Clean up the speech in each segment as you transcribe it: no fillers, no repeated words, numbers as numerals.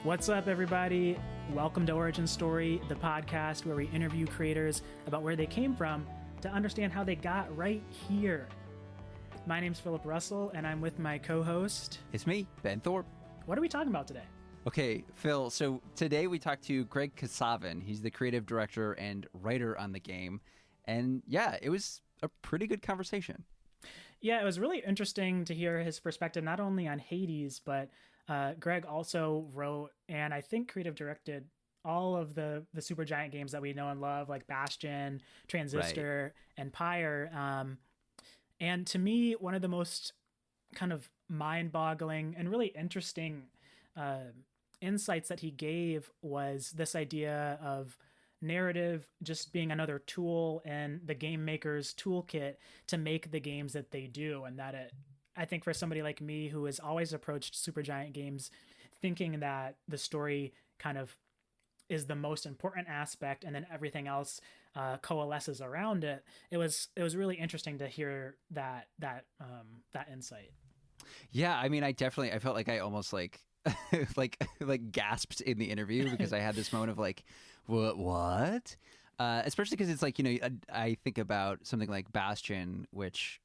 What's up, everybody? Welcome to Origin Story, the podcast where we interview creators about where they came from to understand how they got right here. My name's Philip Russell, and I'm with my co-host. It's me, Ben Thorpe. What are we talking about today? Okay, Phil, so today we talked to Greg Kasavin. He's the creative director and writer on the game. And yeah, it was a pretty good conversation. Yeah, it was really interesting to hear his perspective, not only on Hades, but Greg also wrote and I think creative directed all of the Supergiant games that we know and love, like Bastion, Transistor, and Pyre. And to me, one of the most kind of mind-boggling and really interesting insights that he gave was this idea of narrative just being another tool in the game maker's toolkit to make the games that they do. And that I think for somebody like me who has always approached Supergiant games thinking that the story kind of is the most important aspect and then everything else coalesces around it, it was really interesting to hear that insight. Yeah, I mean, I felt like I almost like gasped in the interview because I had this moment of like, what? Especially because it's like, I think about something like Bastion, which,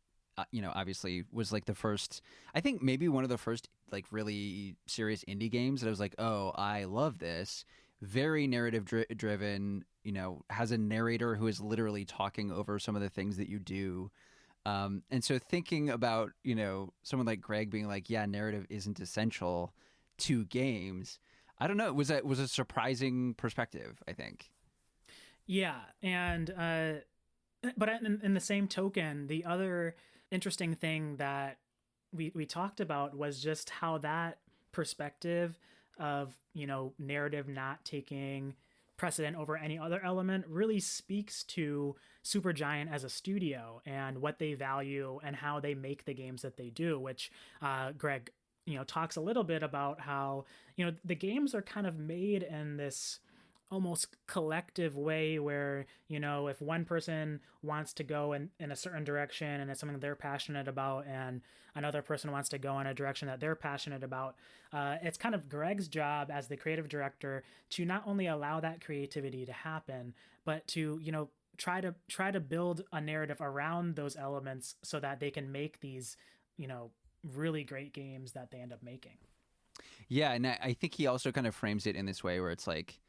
obviously was like the first, I think maybe one of the first like really serious indie games that I was like, oh, I love this. Very narrative driven, has a narrator who is literally talking over some of the things that you do. And so thinking about, someone like Greg being like, yeah, narrative isn't essential to games. I don't know. It was a surprising perspective, I think. Yeah. And, but in the same token, the other interesting thing that we talked about was just how that perspective of, narrative not taking precedent over any other element really speaks to Supergiant as a studio and what they value and how they make the games that they do, which Greg, talks a little bit about how, the games are kind of made in this almost collective way where, if one person wants to go in a certain direction and it's something they're passionate about and another person wants to go in a direction that they're passionate about, it's kind of Greg's job as the creative director to not only allow that creativity to happen, but to, try to build a narrative around those elements so that they can make these, really great games that they end up making. Yeah, and I think he also kind of frames it in this way where it's like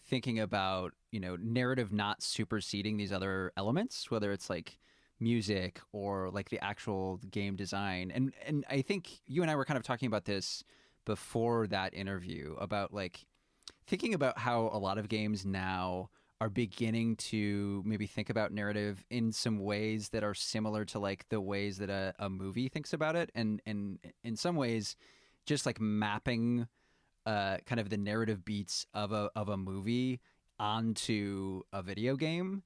thinking about, narrative not superseding these other elements, whether it's like music or like the actual game design. And I think you and I were kind of talking about this before that interview about like thinking about how a lot of games now are beginning to maybe think about narrative in some ways that are similar to like the ways that a movie thinks about it. And in some ways, just like mapping kind of the narrative beats of a movie onto a video game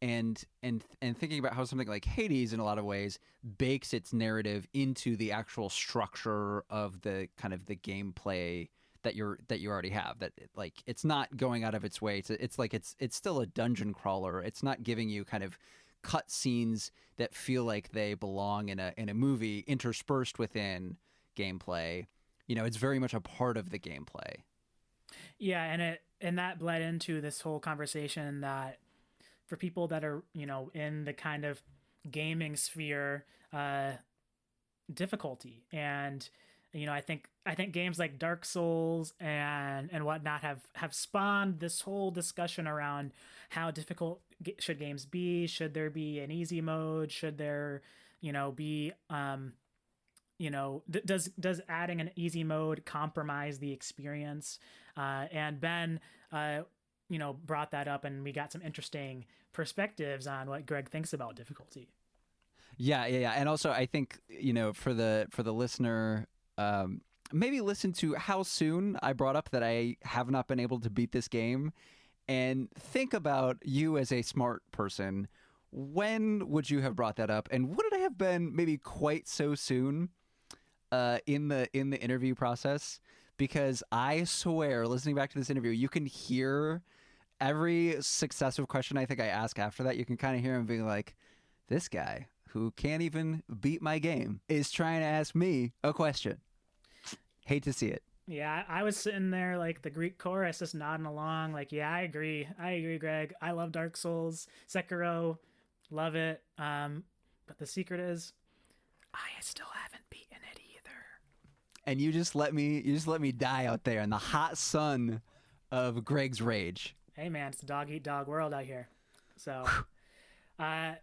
and thinking about how something like Hades in a lot of ways bakes its narrative into the actual structure of the kind of the gameplay that you already have, that like it's not going out of its way to, it's like it's still a dungeon crawler. It's not giving you kind of cut scenes that feel like they belong in a movie interspersed within gameplay. It's very much a part of the gameplay. Yeah, and that bled into this whole conversation that for people that are, in the kind of gaming sphere, difficulty. And I think games like Dark Souls and whatnot have spawned this whole discussion around how difficult should games be. Should there be an easy mode? Should there, be, does adding an easy mode compromise the experience? And Ben, brought that up, and we got some interesting perspectives on what Greg thinks about difficulty. Yeah. And also, I think for the listener, maybe listen to how soon I brought up that I have not been able to beat this game, and think about you as a smart person. When would you have brought that up, and would it have been maybe quite so soon in the interview process? Because I swear, listening back to this interview, you can hear every successive question I think I ask after that. You can kind of hear him being like, this guy who can't even beat my game is trying to ask me a question. Hate to see it. Yeah, I was sitting there like the Greek chorus, just nodding along. Like, yeah, I agree, Greg. I love Dark Souls, Sekiro, love it. But the secret is, I still haven't beaten it either. And you just let me die out there in the hot sun of Greg's rage. Hey, man, it's a dog eat dog world out here. So,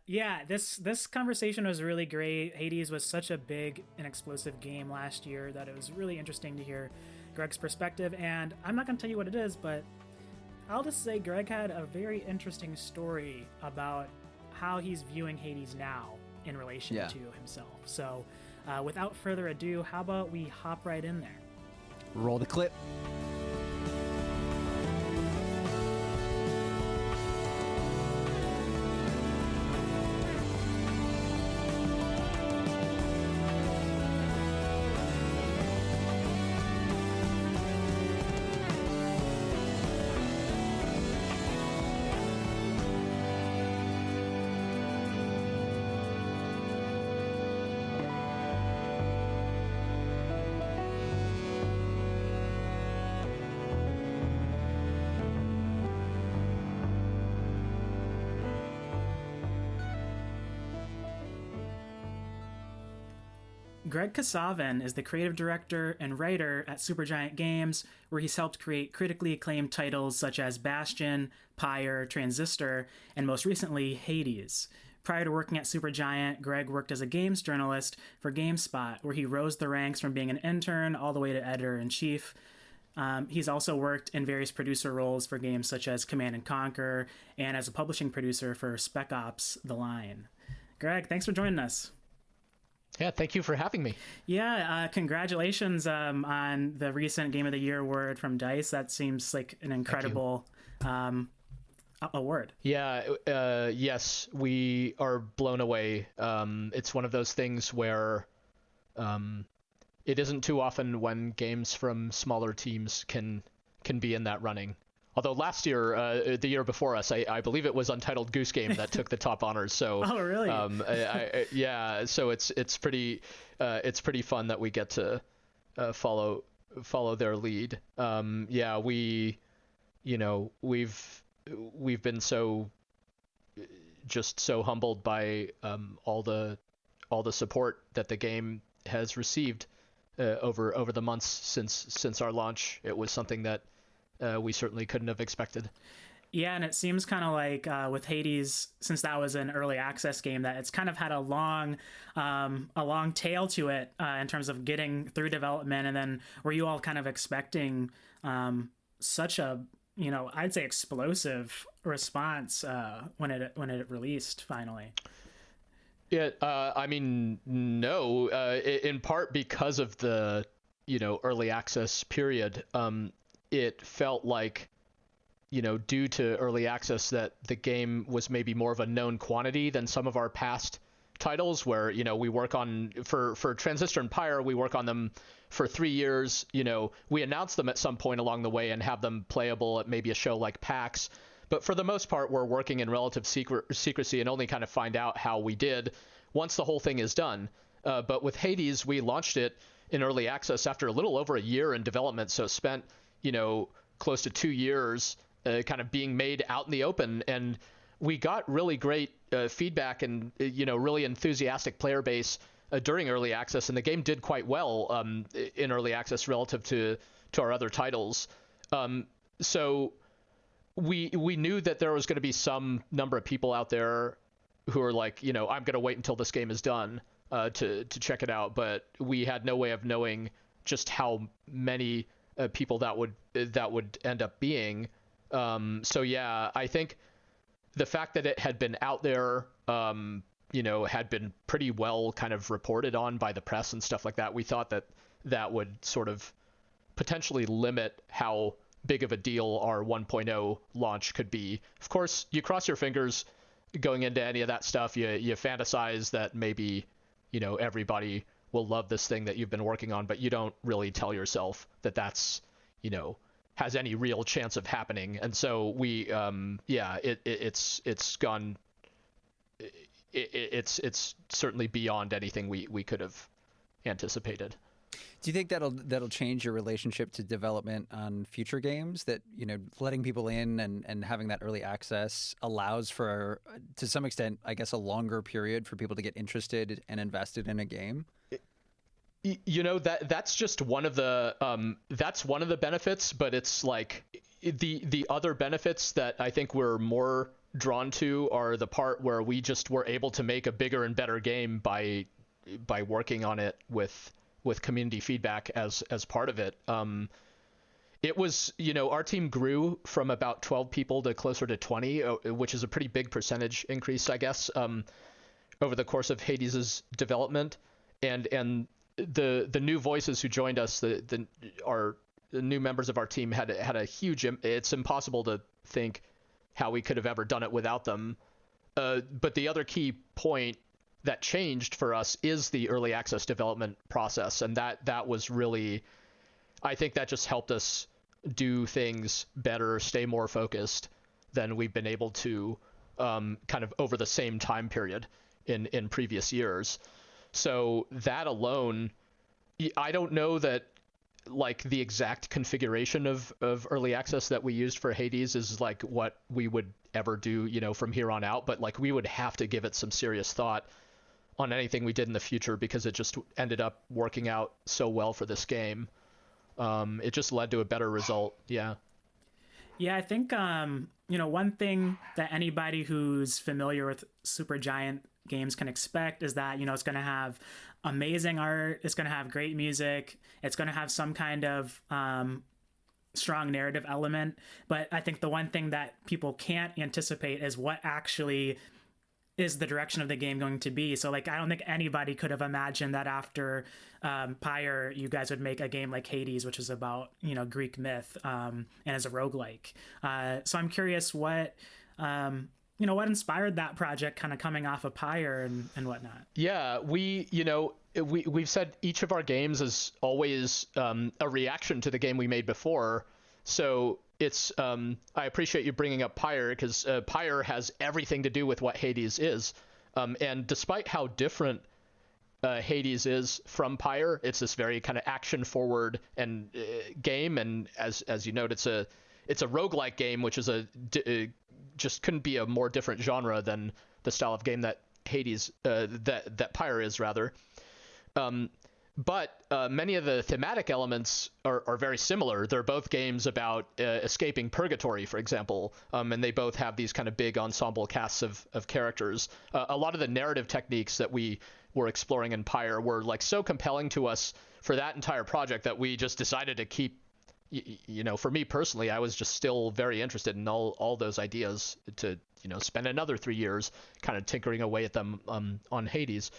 yeah, this conversation was really great. Hades was such a big and explosive game last year that it was really interesting to hear Greg's perspective. And I'm not going to tell you what it is, but I'll just say Greg had a very interesting story about how he's viewing Hades now in relation Yeah. to himself. So, without further ado, how about we hop right in there? Roll the clip. Greg Kasavin is the creative director and writer at Supergiant Games, where he's helped create critically acclaimed titles such as Bastion, Pyre, Transistor, and most recently, Hades. Prior to working at Supergiant, Greg worked as a games journalist for GameSpot, where he rose the ranks from being an intern all the way to editor-in-chief. He's also worked in various producer roles for games such as Command and Conquer, and as a publishing producer for Spec Ops: The Line. Greg, thanks for joining us. Yeah, thank you for having me. Yeah, congratulations on the recent Game of the Year award from DICE. That seems like an incredible award. Yeah, yes, we are blown away. It's one of those things where it isn't too often when games from smaller teams can be in that running. Although last year, the year before us, I believe it was Untitled Goose Game that took the top honors. So, oh, really? Yeah. So it's pretty fun that we get to follow their lead. Yeah, we've been so humbled by all the support that the game has received over the months since our launch. It was something that we certainly couldn't have expected. Yeah, and it seems kind of like with Hades, since that was an early access game, that it's kind of had a long tail to it in terms of getting through development. And then were you all kind of expecting such a, I'd say explosive response when it released finally? Yeah, I mean, no, in part because of the early access period. It felt like, due to early access, that the game was maybe more of a known quantity than some of our past titles where, we work on, for Transistor and Pyre, we work on them for 3 years. We announce them at some point along the way and have them playable at maybe a show like PAX. But for the most part, we're working in relative secrecy and only kind of find out how we did once the whole thing is done. But with Hades, we launched it in early access after a little over a year in development, so spent close to 2 years kind of being made out in the open. And we got really great feedback and, really enthusiastic player base during early access. And the game did quite well in early access relative to our other titles. So we knew that there was going to be some number of people out there who are like, I'm going to wait until this game is done to check it out. But we had no way of knowing just how many people that would end up being. So yeah, I think the fact that it had been out there, had been pretty well kind of reported on by the press and stuff like that. We thought that would sort of potentially limit how big of a deal our 1.0 launch could be. Of course, you cross your fingers going into any of that stuff. You fantasize that maybe, everybody will love this thing that you've been working on, but you don't really tell yourself that that's, has any real chance of happening. And so we, it's gone, it's certainly beyond anything we could have anticipated. Do you think that'll change your relationship to development on future games? That, you know, letting people in and having that early access allows for, to some extent, I guess, a longer period for people to get interested and invested in a game? You know, that's just one of the benefits, but it's like the other benefits that I think we're more drawn to are the part where we just were able to make a bigger and better game by working on it with community feedback as part of it. It was, you know, our team grew from about 12 people to closer to 20, which is a pretty big percentage increase, I guess, over the course of Hades' development. And the new voices who joined us, the new members of our team had a huge. It's impossible to think how we could have ever done it without them. But the other key point that changed for us is the early access development process, and that was really, I think that just helped us do things better, stay more focused than we've been able to kind of over the same time period in previous years. So that alone, I don't know that like the exact configuration of early access that we used for Hades is like what we would ever do, you know, from here on out, but like we would have to give it some serious thought on anything we did in the future because it just ended up working out so well for this game. It just led to a better result. Yeah. Yeah, I think, you know, one thing that anybody who's familiar with Supergiant games can expect is that, you know, it's going to have amazing art, it's going to have great music, it's going to have some kind of strong narrative element. But I think the one thing that people can't anticipate is what actually is the direction of the game going to be. So like, I don't think anybody could have imagined that after Pyre, you guys would make a game like Hades, which is about, you know, Greek myth and as a roguelike. So I'm curious what, you know, what inspired that project kind of coming off of Pyre and whatnot. Yeah, we've said each of our games is always a reaction to the game we made before. So it's I appreciate you bringing up Pyre because Pyre has everything to do with what Hades is. And despite how different Hades is from Pyre, it's this very kind of action forward and game. And as you note, it's a roguelike game, which is just couldn't be a more different genre than the style of game that Hades that Pyre is rather. But many of the thematic elements are very similar. They're both games about escaping purgatory, for example, and they both have these kind of big ensemble casts of characters. A lot of the narrative techniques that we were exploring in Pyre were like so compelling to us for that entire project that we just decided to keep. You know, for me personally, I was just still very interested in all those ideas to, you know, spend another 3 years kind of tinkering away at them on Hades.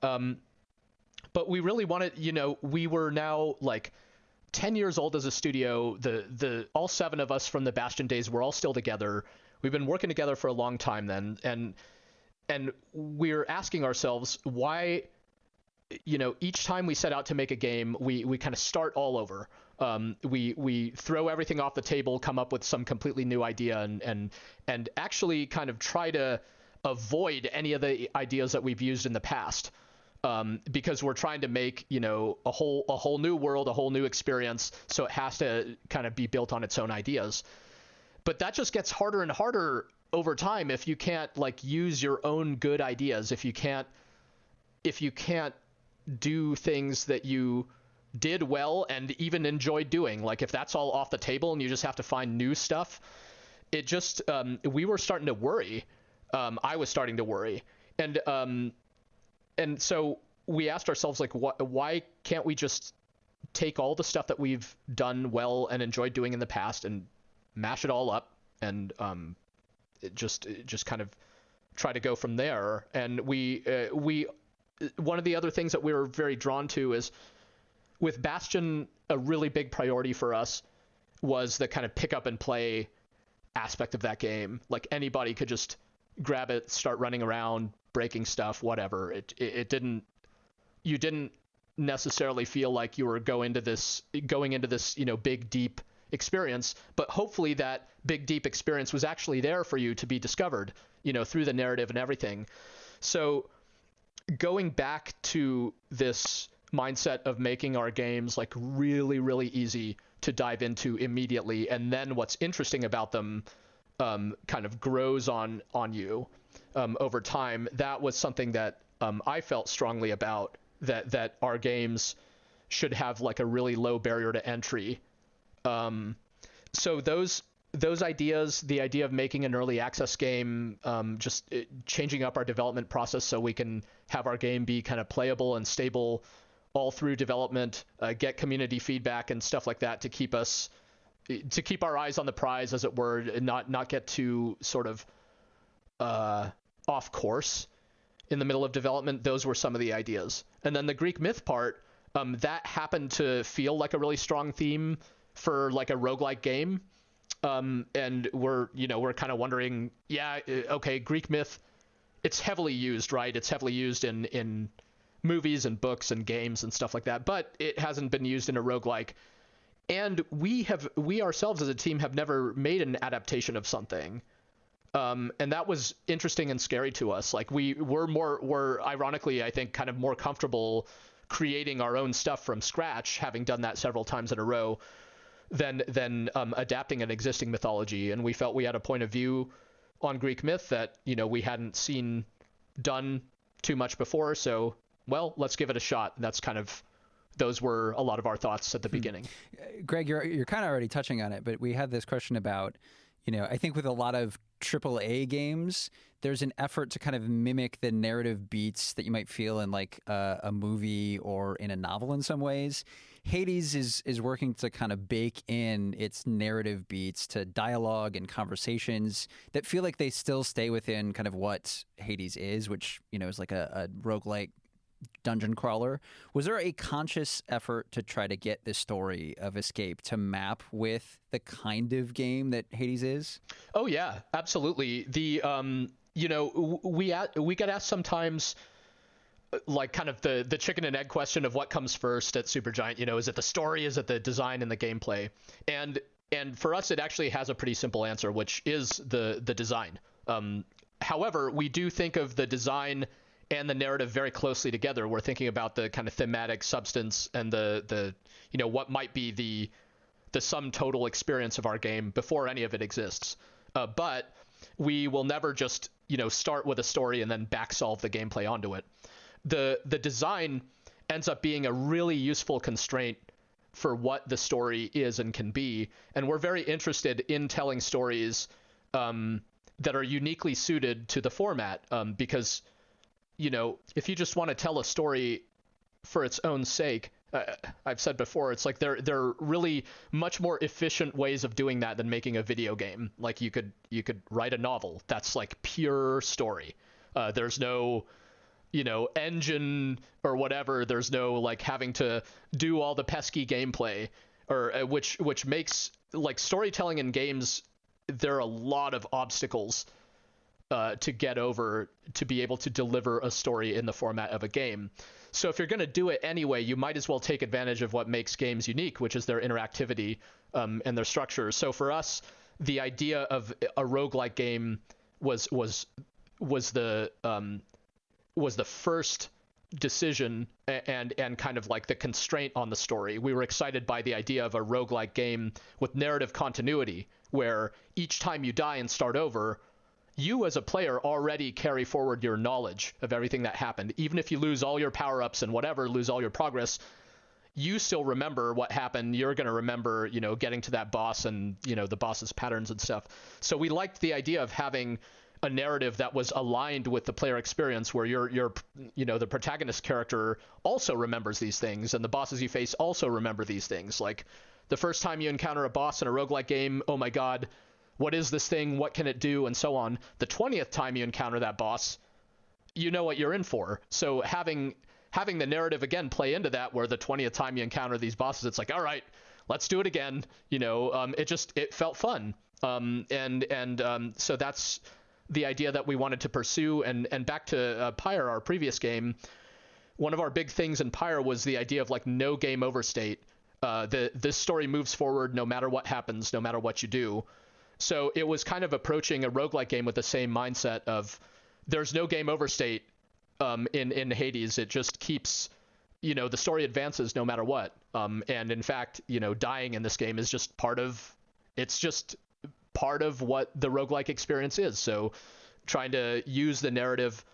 But we really wanted, you know, we were now like 10 years old as a studio. The all 7 of us from the Bastion days were all still together. We've been working together for a long time then, and we're asking ourselves why, you know, each time we set out to make a game, we kind of start all over. We throw everything off the table, come up with some completely new idea, and actually kind of try to avoid any of the ideas that we've used in the past. Because we're trying to make, you know, a whole new world, a whole new experience, so it has to kind of be built on its own ideas. But that just gets harder and harder over time if you can't like use your own good ideas, if you can't do things that you did well and even enjoyed doing. Like if that's all off the table and you just have to find new stuff, it just we were starting to worry. I was starting to worry, and so we asked ourselves, like, why can't we just take all the stuff that we've done well and enjoyed doing in the past and mash it all up and just kind of try to go from there? And we one of the other things that we were very drawn to is with Bastion, a really big priority for us was the kind of pick up and play aspect of that game. Like anybody could just grab it, start running around, breaking stuff, whatever. It didn't. You didn't necessarily feel like you were going into this, you know, big deep experience. But hopefully that big deep experience was actually there for you to be discovered, you know, through the narrative and everything. So going back to this mindset of making our games like really, really easy to dive into immediately, and then what's interesting about them kind of grows on you over time. That was something that I felt strongly about, that our games should have like a really low barrier to entry. So those ideas, the idea of making an early access game, changing up our development process so we can have our game be kind of playable and stable all through development, get community feedback and stuff like that to keep our eyes on the prize, as it were, and not get too sort of off course in the middle of development. Those were some of the ideas. And then the Greek myth part, that happened to feel like a really strong theme for like a roguelike game. And we're kind of wondering, okay, Greek myth, it's heavily used, right? It's heavily used in movies and books and games and stuff like that, but it hasn't been used in a roguelike. And we ourselves as a team have never made an adaptation of something. And that was interesting and scary to us. Like we're ironically, I think, kind of more comfortable creating our own stuff from scratch, having done that several times in a row, than adapting an existing mythology. And we felt we had a point of view on Greek myth that, we hadn't seen done too much before. So, well, let's give it a shot. That's those were a lot of our thoughts at the beginning. Greg, you're kind of already touching on it, but we had this question about, I think with a lot of AAA games, there's an effort to kind of mimic the narrative beats that you might feel in like a movie or in a novel in some ways. Hades is working to kind of bake in its narrative beats to dialogue and conversations that feel like they still stay within kind of what Hades is, which, is like a roguelike dungeon crawler. Was there a conscious effort to try to get this story of Escape to map with the kind of game that Hades is? Oh yeah, absolutely. The we get asked sometimes, like kind of the chicken and egg question of what comes first at Supergiant. Is it the story, is it the design and the gameplay? And for us, it actually has a pretty simple answer, which is the design. However, we do think of the design and the narrative very closely together. We're thinking about the kind of thematic substance and the what might be the sum total experience of our game before any of it exists. But we will never just start with a story and then back solve the gameplay onto it. The design ends up being a really useful constraint for what the story is and can be, and we're very interested in telling stories that are uniquely suited to the format, because if you just want to tell a story for its own sake, I've said before, it's like there are really much more efficient ways of doing that than making a video game. Like you could write a novel that's like pure story. There's no engine or whatever. There's no like having to do all the pesky gameplay, or which makes like storytelling in games, there are a lot of obstacles to get over to be able to deliver a story in the format of a game. So if you're going to do it anyway, you might as well take advantage of what makes games unique, which is their interactivity and their structure. So for us, the idea of a roguelike game was the first decision and kind of like the constraint on the story. We were excited by the idea of a roguelike game with narrative continuity, where each time you die and start over, you as a player already carry forward your knowledge of everything that happened. Even if you lose all your power-ups and whatever, lose all your progress, you still remember what happened. You're going to remember, getting to that boss and, the boss's patterns and stuff. So we liked the idea of having a narrative that was aligned with the player experience, where your the protagonist character also remembers these things, and the bosses you face also remember these things. Like the first time you encounter a boss in a roguelike game, oh my god, what is this thing? What can it do? And so on. The 20th time you encounter that boss, you know what you're in for. So having the narrative again play into that, where the 20th time you encounter these bosses, it's like, all right, let's do it again. It felt fun. So that's the idea that we wanted to pursue. And back to Pyre, our previous game, one of our big things in Pyre was the idea of like no game over state. This story moves forward no matter what happens, no matter what you do. So it was kind of approaching a roguelike game with the same mindset of there's no game over state in Hades. It just keeps, the story advances no matter what. And in fact, dying in this game is just part of what the roguelike experience is. So trying to use the narrative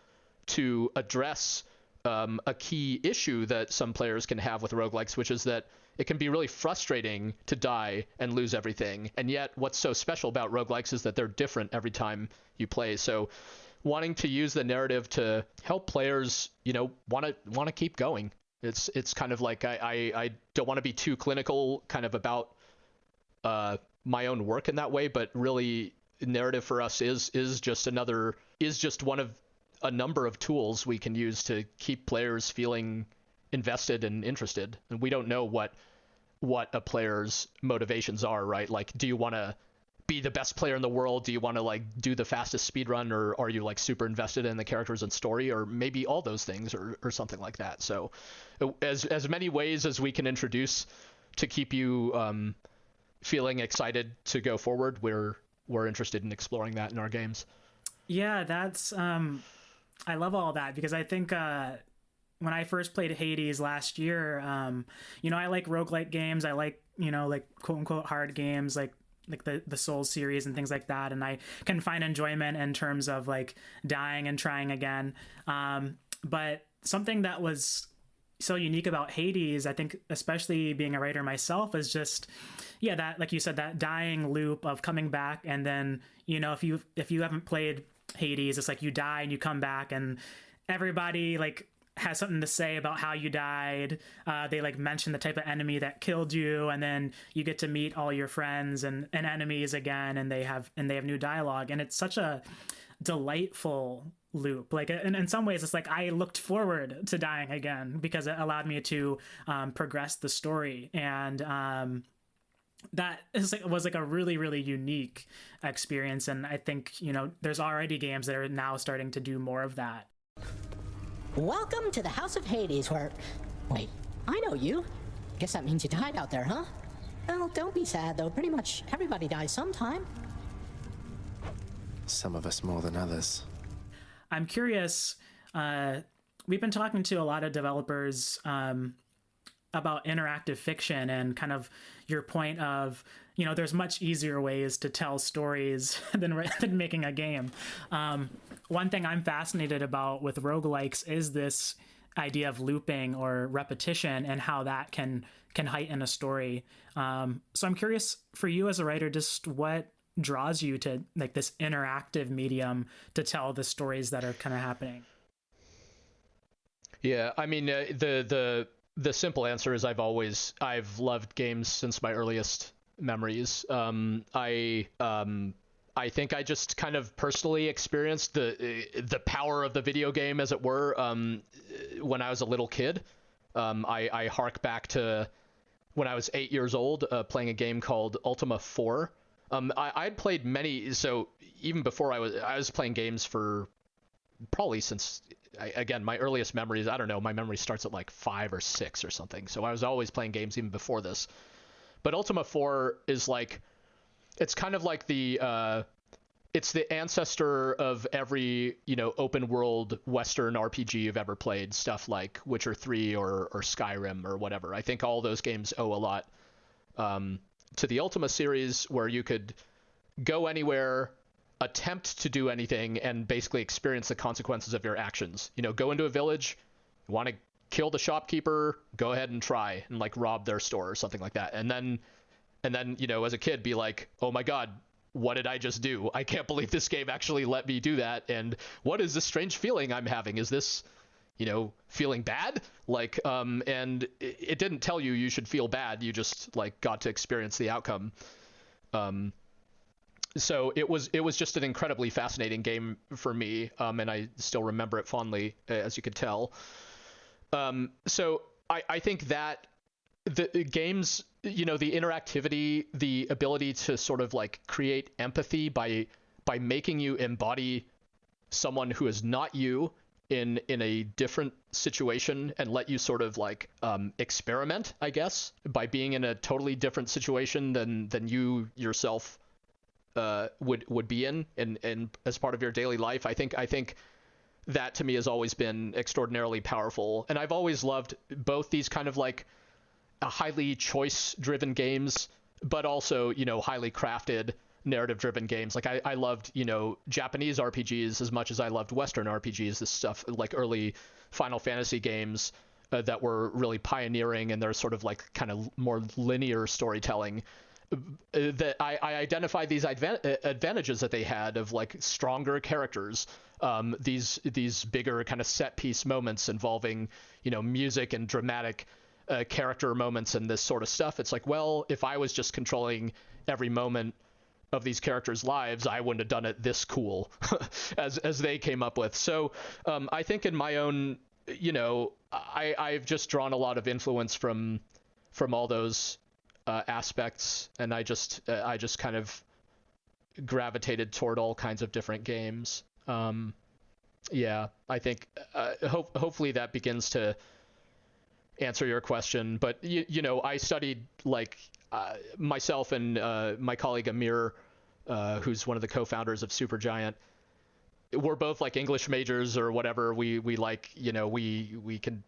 to address a key issue that some players can have with roguelikes, which is that it can be really frustrating to die and lose everything. And yet what's so special about roguelikes is that they're different every time you play. So wanting to use the narrative to help players, want to keep going. It's kind of like I don't want to be too clinical kind of about my own work in that way, but really narrative for us is just one of a number of tools we can use to keep players feeling invested and interested. And we don't know what a player's motivations are, right? Like, do you want to be the best player in the world? Do you want to like do the fastest speed run, or are you like super invested in the characters and story, or maybe all those things, or something like that? So as many ways as we can introduce to keep you feeling excited to go forward, we're interested in exploring that in our games. Yeah, that's I love all that, because I think when I first played Hades last year, I like roguelike games. I like, like quote unquote hard games, like the Souls series and things like that. And I can find enjoyment in terms of like dying and trying again. But something that was so unique about Hades, I think, especially being a writer myself, is just, that, like you said, that dying loop of coming back. And then, if you haven't played Hades, it's like you die and you come back, and everybody like has something to say about how you died. They like mention the type of enemy that killed you, and then you get to meet all your friends and enemies again, and they have new dialogue, and it's such a delightful loop. Like, in some ways, it's like I looked forward to dying again because it allowed me to progress the story, and that was like a really, really unique experience. And I think, there's already games that are now starting to do more of that. Welcome to the House of Hades, where... Wait, I know you. Guess that means you died out there, huh? Well, don't be sad, though. Pretty much everybody dies sometime. Some of us more than others. I'm curious, we've been talking to a lot of developers about interactive fiction, and kind of your point of, there's much easier ways to tell stories than making a game. One thing I'm fascinated about with roguelikes is this idea of looping or repetition, and how that can heighten a story. So I'm curious, for you as a writer, just what draws you to like this interactive medium to tell the stories that are kind of happening? Yeah, I mean, the simple answer is I've loved games since my earliest memories. I think I just kind of personally experienced the power of the video game, as it were, when I was a little kid. I hark back to when I was 8 years old, playing a game called Ultima 4. I'd played many, so even before I was playing games for probably since, again, my earliest memories, I don't know, my memory starts at like 5 or 6 or something. So I was always playing games even before this. But Ultima 4 is like, it's kind of like it's the ancestor of every, open world Western RPG you've ever played, stuff like Witcher 3 or Skyrim or whatever. I think all those games owe a lot to the Ultima series, where you could go anywhere, attempt to do anything, and basically experience the consequences of your actions. Go into a village, you want to kill the shopkeeper, go ahead and try and like rob their store or something like that. And then, as a kid, be like, oh my God, what did I just do? I can't believe this game actually let me do that. And what is this strange feeling I'm having? Is this, feeling bad? Like, and it didn't tell you should feel bad. You just like got to experience the outcome. So it was just an incredibly fascinating game for me. And I still remember it fondly, as you could tell. So I think that the games, the interactivity, the ability to sort of like create empathy by making you embody someone who is not you in a different situation, and let you sort of like experiment, I guess, by being in a totally different situation than you yourself would be in as part of your daily life. I think that to me has always been extraordinarily powerful. And I've always loved both these kind of like highly choice-driven games, but also, highly crafted narrative-driven games. Like I loved, Japanese RPGs as much as I loved Western RPGs. This stuff like early Final Fantasy games that were really pioneering, and they're sort of like kind of more linear storytelling. That I identified these advantages that they had of like stronger characters, these bigger kind of set piece moments involving, music and dramatic character moments and this sort of stuff. It's like, well, if I was just controlling every moment of these characters' lives, I wouldn't have done it this cool as they came up with. So I think in my own, I've just drawn a lot of influence from all those aspects, and I just kind of gravitated toward all kinds of different games. I think hopefully that begins to answer your question. But I studied like myself and my colleague Amir, who's one of the co-founders of Supergiant. We're both like English majors or whatever. We like, we can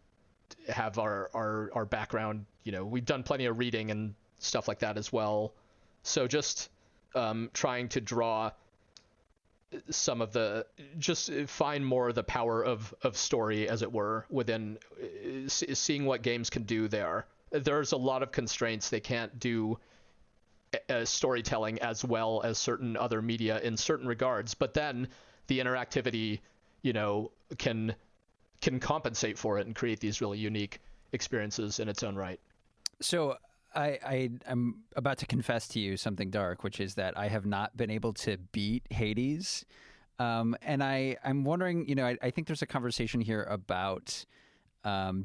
have our background. We've done plenty of reading and stuff like that as well. So just trying to draw some of just find more of the power of story, as it were, within seeing what games can do there. There's a lot of constraints. They can't do storytelling as well as certain other media in certain regards, but then the interactivity, can compensate for it and create these really unique experiences in its own right. So I'm about to confess to you something dark, which is that I have not been able to beat Hades. And I'm wondering, I think there's a conversation here about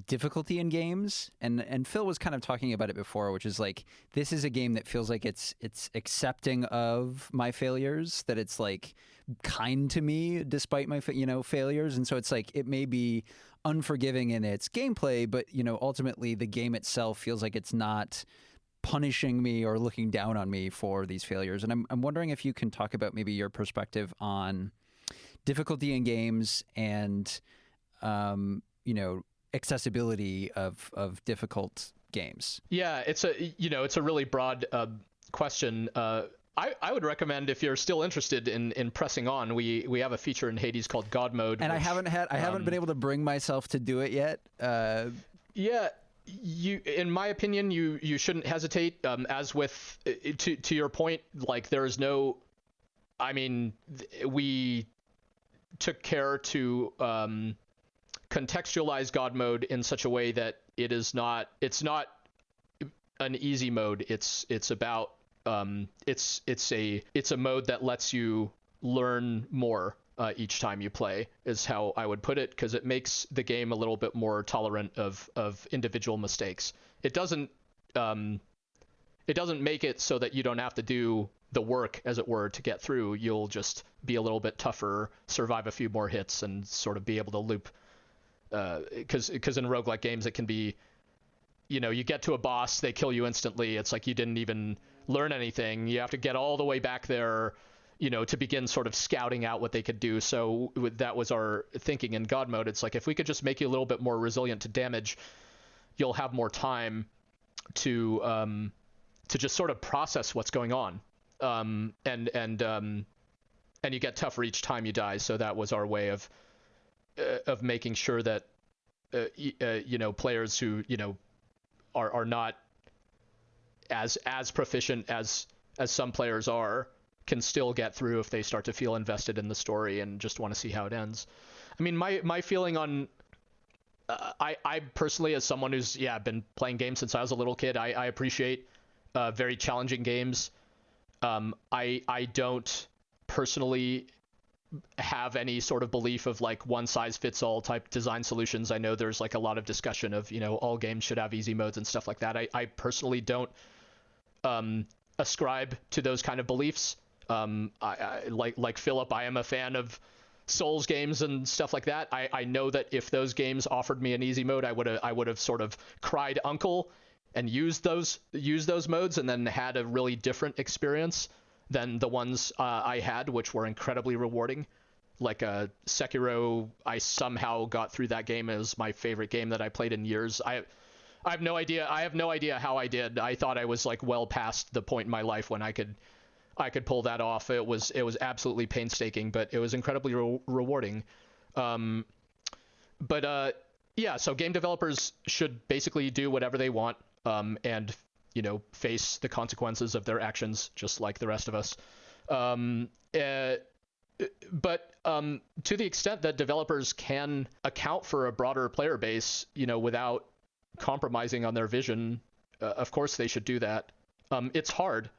difficulty in games, and Phil was kind of talking about it before, which is like, this is a game that feels like it's accepting of my failures, that it's like kind to me despite my failures, and so it's like it may be unforgiving in its gameplay, but ultimately the game itself feels like it's not punishing me or looking down on me for these failures. And I'm wondering if you can talk about maybe your perspective on difficulty in games and accessibility of difficult games. Yeah, it's a really broad question. I would recommend, if you're still interested in pressing on, we have a feature in Hades called God Mode. And I haven't been able to bring myself to do it yet. Yeah, in my opinion, you shouldn't hesitate. As with to your point, like there is no, we took care to contextualize God Mode in such a way that it's not an easy mode. It's about it's a mode that lets you learn more each time you play, is how I would put it, because it makes the game a little bit more tolerant of individual mistakes. It doesn't make it so that you don't have to do the work, as it were, to get through. You'll just be a little bit tougher, survive a few more hits, and sort of be able to loop. Because in roguelike games, it can be, you get to a boss, they kill you instantly. It's like you didn't even learn anything. You have to get all the way back there, to begin sort of scouting out what they could do. So that was our thinking in God Mode. It's like, if we could just make you a little bit more resilient to damage, you'll have more time to just sort of process what's going on. And you get tougher each time you die. So that was our way of making sure that players who are not as proficient as some players are can still get through if they start to feel invested in the story and just want to see how it ends. My feeling on I personally, as someone who's been playing games since I was a little kid, I appreciate very challenging games. I don't personally have any sort of belief of like one size fits all type design solutions. I know there's like a lot of discussion of, all games should have easy modes and stuff like that. I personally don't ascribe to those kind of beliefs. I like Philip, I am a fan of Souls games and stuff like that. I know that if those games offered me an easy mode, I would have sort of cried uncle and used those modes, and then had a really different experience than the ones I had, which were incredibly rewarding like a Sekiro, I somehow got through that game as my favorite game that I played in years. I have no idea. I have no idea how I did. I thought I was like well past the point in my life when I could pull that off. It was absolutely painstaking, but it was incredibly rewarding. Yeah, so game developers should basically do whatever they want, and face the consequences of their actions, just like the rest of us. But to the extent that developers can account for a broader player base, without compromising on their vision, of course they should do that. It's hard.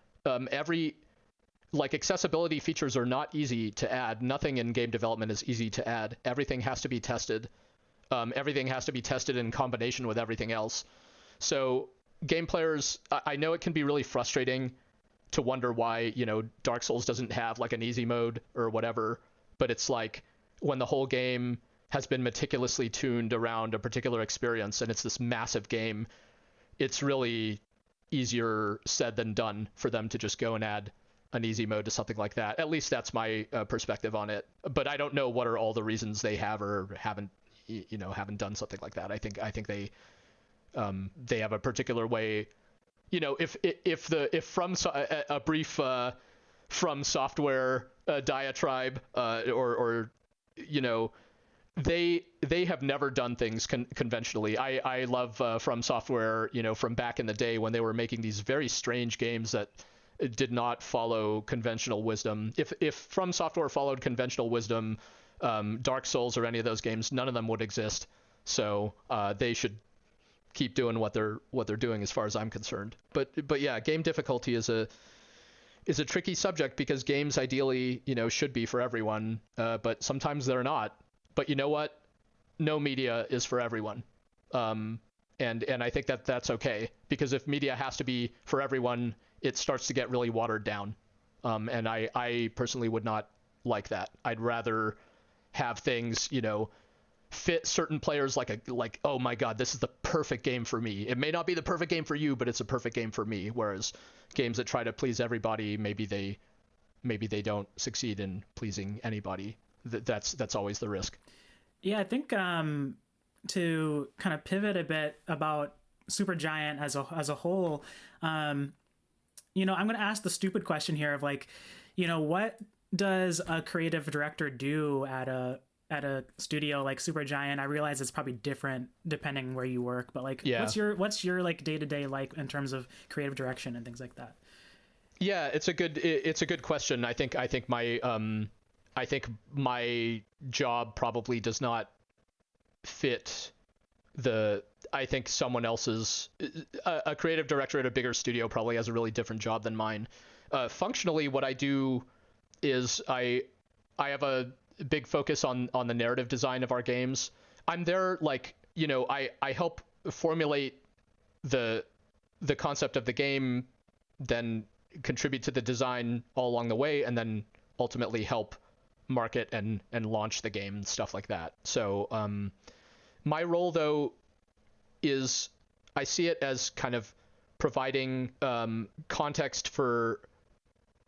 Accessibility features are not easy to add. Nothing in game development is easy to add. Everything has to be tested. Everything has to be tested in combination with everything else. So game players, I know it can be really frustrating to wonder why, Dark Souls doesn't have like an easy mode or whatever, but it's like when the whole game has been meticulously tuned around a particular experience and it's this massive game, it's really easier said than done for them to just go and add an easy mode to something like that. At least that's my perspective on it. But I don't know what are all the reasons they have or haven't done something like that. I think they have a particular way. If from a brief From Software diatribe or they have never done things conventionally. I love From Software, from back in the day when they were making these very strange games that did not follow conventional wisdom. If From Software followed conventional wisdom, Dark Souls or any of those games, none of them would exist. So they should keep doing what they're doing as far as I'm concerned. But yeah, game difficulty is a tricky subject because games ideally, should be for everyone, but sometimes they're not. But you know what? No media is for everyone. And I think that's okay, because if media has to be for everyone, it starts to get really watered down. And I personally would not like that. I'd rather have things, fit certain players like, oh my God, this is the perfect game for me. It may not be the perfect game for you, but it's a perfect game for me. Whereas games that try to please everybody, maybe they don't succeed in pleasing anybody. That's always the risk. Yeah, I think to kind of pivot a bit about Supergiant as a whole, I'm going to ask the stupid question here of what does a creative director do at a studio like Supergiant? I realize it's probably different depending where you work, but what's your day-to-day like in terms of creative direction and things like that? Yeah, it's a good question. I think my job probably does not fit I think someone else's. A creative director at a bigger studio probably has a really different job than mine. Functionally, what I do is I have a big focus on the narrative design of our games. I'm there, I help formulate the concept of the game, then contribute to the design all along the way, and then ultimately help market and launch the game and stuff like that. So my role, though, is I see it as kind of providing context for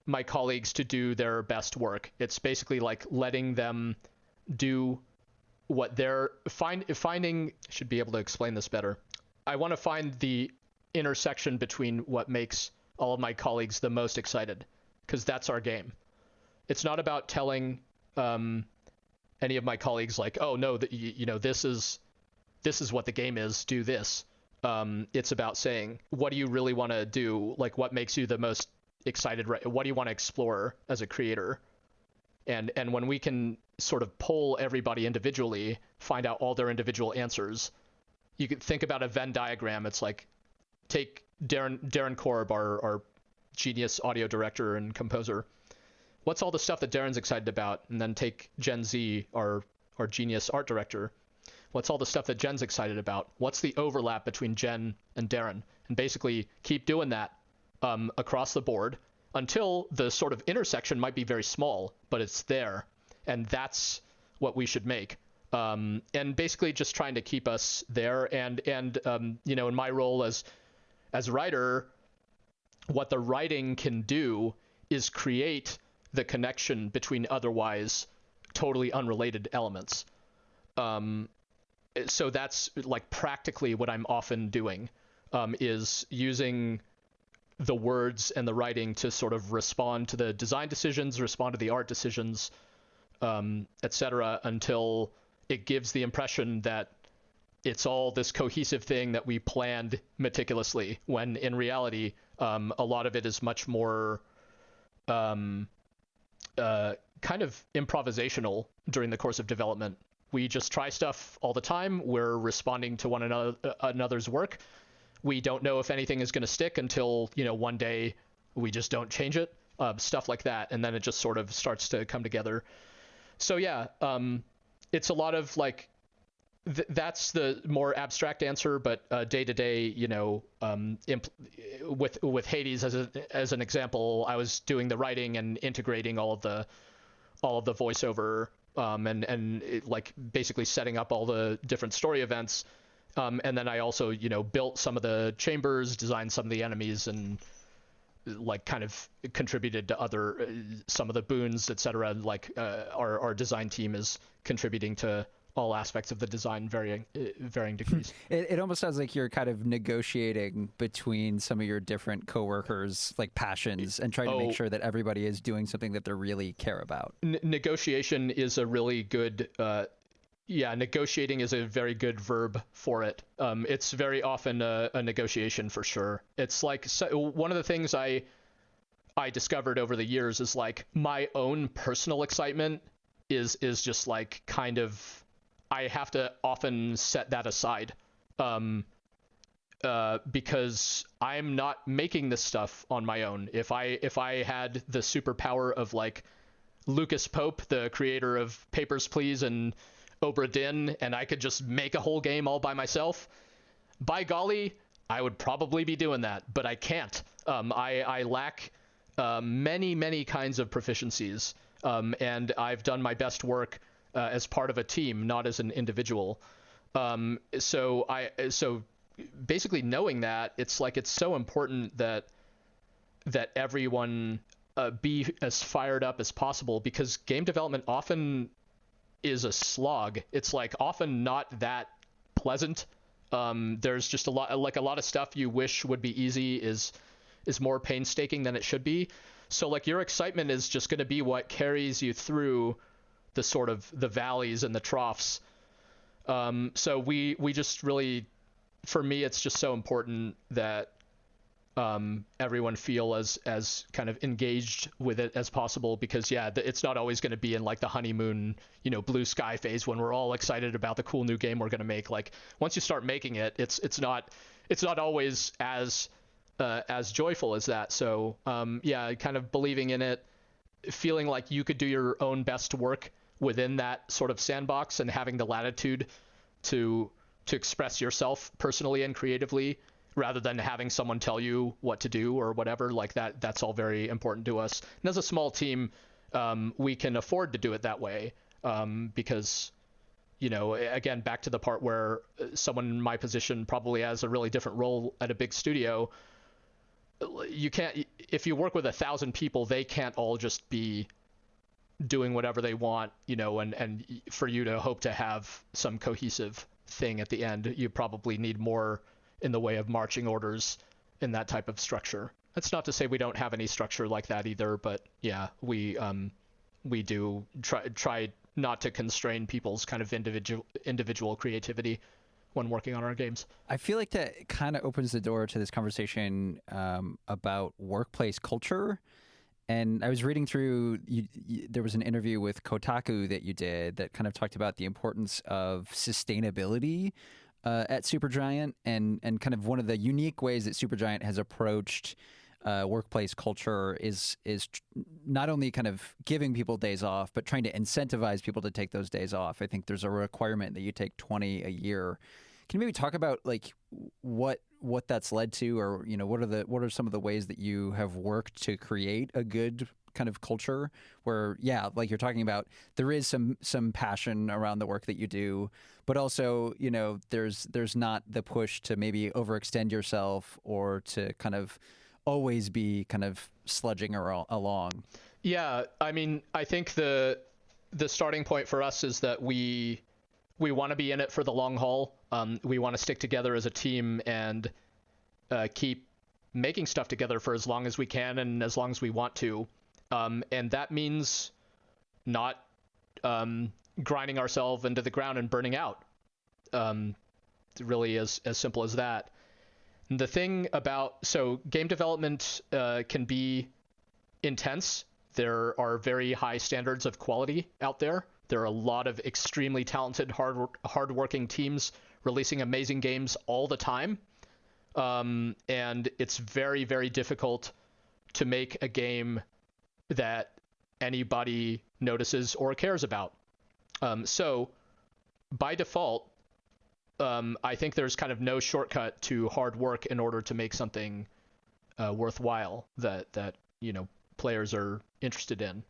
my colleagues to do their best work. It's basically like letting them do what they're finding. I should be able to explain this better. I want to find the intersection between what makes all of my colleagues the most excited, because that's our game. It's not about telling any of my colleagues oh no, this is what the game is, do this. It's about saying, what do you really want to do? What makes you the most excited, right? What do you want to explore as a creator? And when we can sort of poll everybody individually, find out all their individual answers, you could think about a Venn diagram. It's take Darren Korb, our genius audio director and composer. What's all the stuff that Darren's excited about? And then take Gen Z, our genius art director. What's all the stuff that Jen's excited about? What's the overlap between Jen and Darren? And basically keep doing that across the board until the sort of intersection might be very small, but it's there. And that's what we should make. And basically just trying to keep us there. And in my role as writer, what the writing can do is create the connection between otherwise totally unrelated elements. So that's like practically what I'm often doing, is using the words and the writing to sort of respond to the design decisions, respond to the art decisions, etc., until it gives the impression that it's all this cohesive thing that we planned meticulously, when in reality, a lot of it is much more kind of improvisational during the course of development. We just try stuff all the time. We're responding to one another's work. We don't know if anything is going to stick until, one day we just don't change it, stuff like that. And then it just sort of starts to come together. So yeah, it's a lot of like, that's the more abstract answer, but day to day, with Hades as an example, I was doing the writing and integrating all of the voiceover, and like basically setting up all the different story events. And then I also, built some of the chambers, designed some of the enemies, and like kind of contributed to other some of the boons, etc. Like our design team is contributing to all aspects of the design, varying degrees. It almost sounds like you're kind of negotiating between some of your different coworkers, like passions, and trying to make sure that everybody is doing something that they really care about. Negotiation is a really good. Negotiating is a very good verb for it. It's very often a negotiation for sure. It's like one of the things I discovered over the years is like my own personal excitement is just like kind of, I have to often set that aside, because I'm not making this stuff on my own. If I had the superpower of like Lucas Pope, the creator of Papers, Please and Obra Dinn, and I could just make a whole game all by myself, by golly, I would probably be doing that, but I can't. I lack many kinds of proficiencies, and I've done my best work as part of a team, not as an individual. So basically knowing that, it's like it's so important that everyone be as fired up as possible, because game development often is a slog. It's like often not that pleasant. There's just a lot of stuff you wish would be easy is more painstaking than it should be. So like your excitement is just going to be what carries you through the sort of the valleys and the troughs. So we just really, for me, it's just so important that everyone feel as kind of engaged with it as possible, because it's not always going to be in like the honeymoon, blue sky phase when we're all excited about the cool new game we're going to make. Like once you start making it, it's not always as joyful as that. So kind of believing in it, feeling like you could do your own best work within that sort of sandbox, and having the latitude to express yourself personally and creatively, rather than having someone tell you what to do or whatever, like that's all very important to us. And as a small team, we can afford to do it that way, because, again, back to the part where someone in my position probably has a really different role at a big studio. You can't, if you work with 1,000 people, they can't all just be doing whatever they want, and for you to hope to have some cohesive thing at the end, you probably need more in the way of marching orders in that type of structure. That's not to say we don't have any structure like that either, but yeah, we do try not to constrain people's kind of individual creativity when working on our games. I feel like that kind of opens the door to this conversation about workplace culture. And I was reading through, there was an interview with Kotaku that you did that kind of talked about the importance of sustainability at Supergiant, and kind of one of the unique ways that Supergiant has approached workplace culture is not only kind of giving people days off, but trying to incentivize people to take those days off. I think there's a requirement that you take 20 a year. Can you maybe talk about like what that's led to, or what are some of the ways that you have worked to create a good kind of culture where, like you're talking about, there is some passion around the work that you do, but also, there's not the push to maybe overextend yourself or to kind of always be kind of sludging along. Yeah, I mean, I think the the starting point for us is that we want to be in it for the long haul. We want to stick together as a team and keep making stuff together for as long as we can and as long as we want to. And that means not grinding ourselves into the ground and burning out. Really as simple as that. And the thing about, so game development can be intense. There are very high standards of quality out there. There are a lot of extremely talented, hardworking teams releasing amazing games all the time. And it's very, very difficult to make a game that anybody notices or cares about. So by default, I think there's kind of no shortcut to hard work in order to make something worthwhile that players are interested in.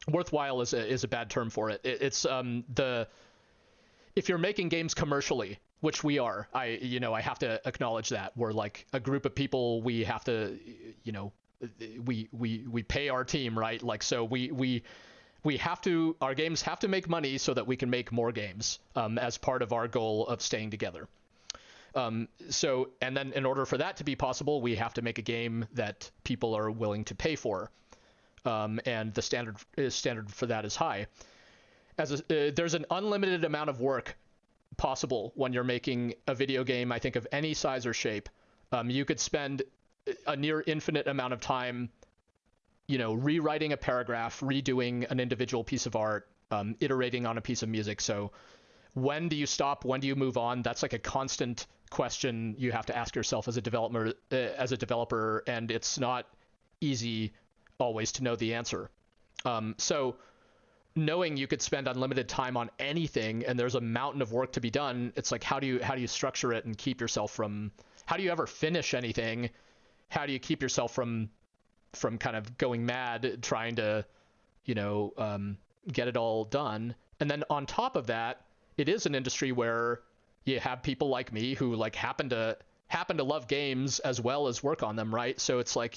Worthwhile is a bad term for it. It's if you're making games commercially, which we are, I have to acknowledge that we're like a group of people. We have to, we pay our team, right? Like, so we have to, our games have to make money so that we can make more games as part of our goal of staying together. And then in order for that to be possible, we have to make a game that people are willing to pay for. And the standard for that is high. There's an unlimited amount of work possible when you're making a video game, I think, of any size or shape. You could spend a near infinite amount of time rewriting a paragraph, redoing an individual piece of art, iterating on a piece of music. So when do you stop? When do you move on? That's like a constant question you have to ask yourself as a developer, and it's not easy always to know the answer. So knowing you could spend unlimited time on anything and there's a mountain of work to be done, it's like, how do you structure it and keep yourself from, how do you ever finish anything? How do you keep yourself from kind of going mad trying to, get it all done? And then on top of that, it is an industry where you have people like me who like happen to love games as well as work on them, right? So it's like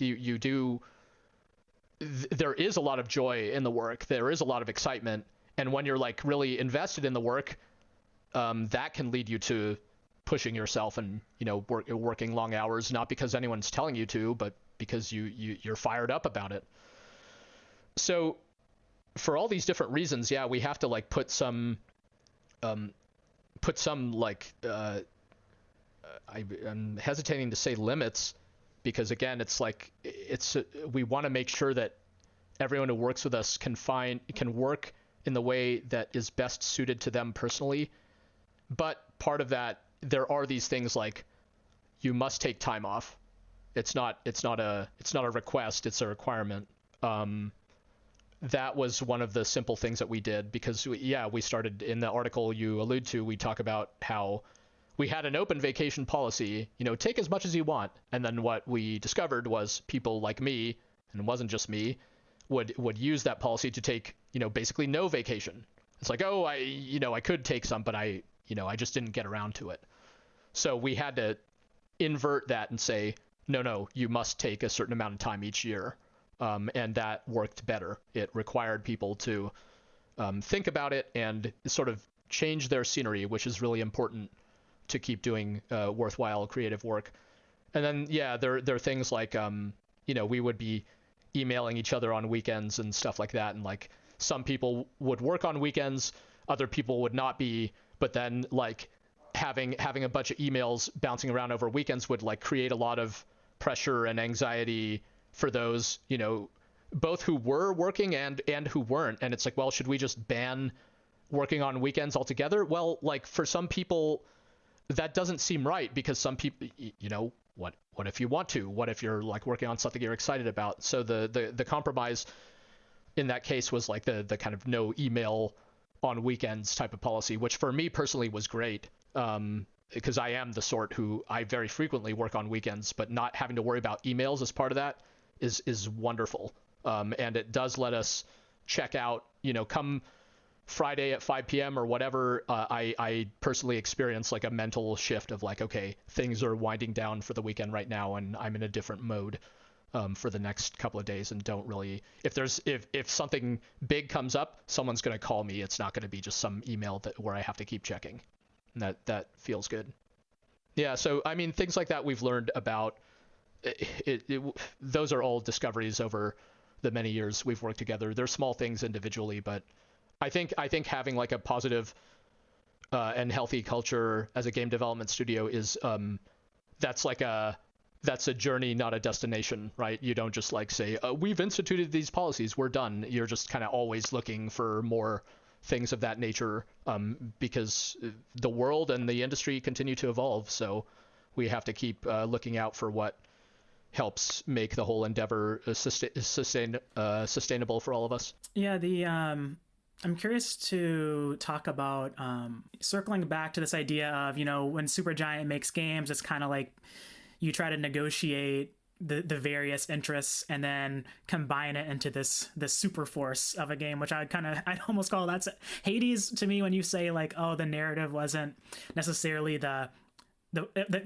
there is a lot of joy in the work. There is a lot of excitement. And when you're like really invested in the work, that can lead you to pushing yourself and, working long hours, not because anyone's telling you to, but because you're fired up about it. So for all these different reasons, yeah, we have to like put some like, I'm hesitating to say limits, because again, it's like, we want to make sure that everyone who works with us can work in the way that is best suited to them personally. But part of that, there are these things like, you must take time off. It's not a request, it's a requirement. That was one of the simple things that we did, because we started in the article you allude to, we talk about how we had an open vacation policy, take as much as you want. And then what we discovered was people like me, and it wasn't just me, would use that policy to take, basically no vacation. It's like, oh, I could take some, but I just didn't get around to it. So we had to invert that and say, no, you must take a certain amount of time each year. And that worked better. It required people to think about it and sort of change their scenery, which is really important to keep doing worthwhile creative work. And then, there are things like, we would be emailing each other on weekends and stuff like that. And like some people would work on weekends, other people would not be, but then like having a bunch of emails bouncing around over weekends would like create a lot of pressure and anxiety for those, both who were working and who weren't. And it's like, well, should we just ban working on weekends altogether? Well, like for some people, that doesn't seem right, because some people, what if you want to? What if you're like working on something you're excited about? So the compromise in that case was like the kind of no email on weekends type of policy, which for me personally was great, because I am the sort who I very frequently work on weekends, but not having to worry about emails as part of that is wonderful. And it does let us check out, come Friday at 5 p.m. or whatever, I personally experience like a mental shift of like, okay, things are winding down for the weekend right now and I'm in a different mode. for the next couple of days, and don't really, if something big comes up, someone's going to call me. It's not going to be just some email where I have to keep checking. And that feels good. Yeah, so I mean, things like that we've learned about. Those are all discoveries over the many years we've worked together. They're small things individually, but I think having like a positive and healthy culture as a game development studio is that's a journey, not a destination, right? You don't just like say, we've instituted these policies, we're done. You're just kind of always looking for more things of that nature, because the world and the industry continue to evolve. So we have to keep looking out for what helps make the whole endeavor sustainable for all of us. Yeah, I'm curious to talk about circling back to this idea of, when Supergiant makes games, it's kind of like you try to negotiate the various interests and then combine it into this super force of a game, which I'd almost call that's Hades to me. When you say like, oh, the narrative wasn't necessarily the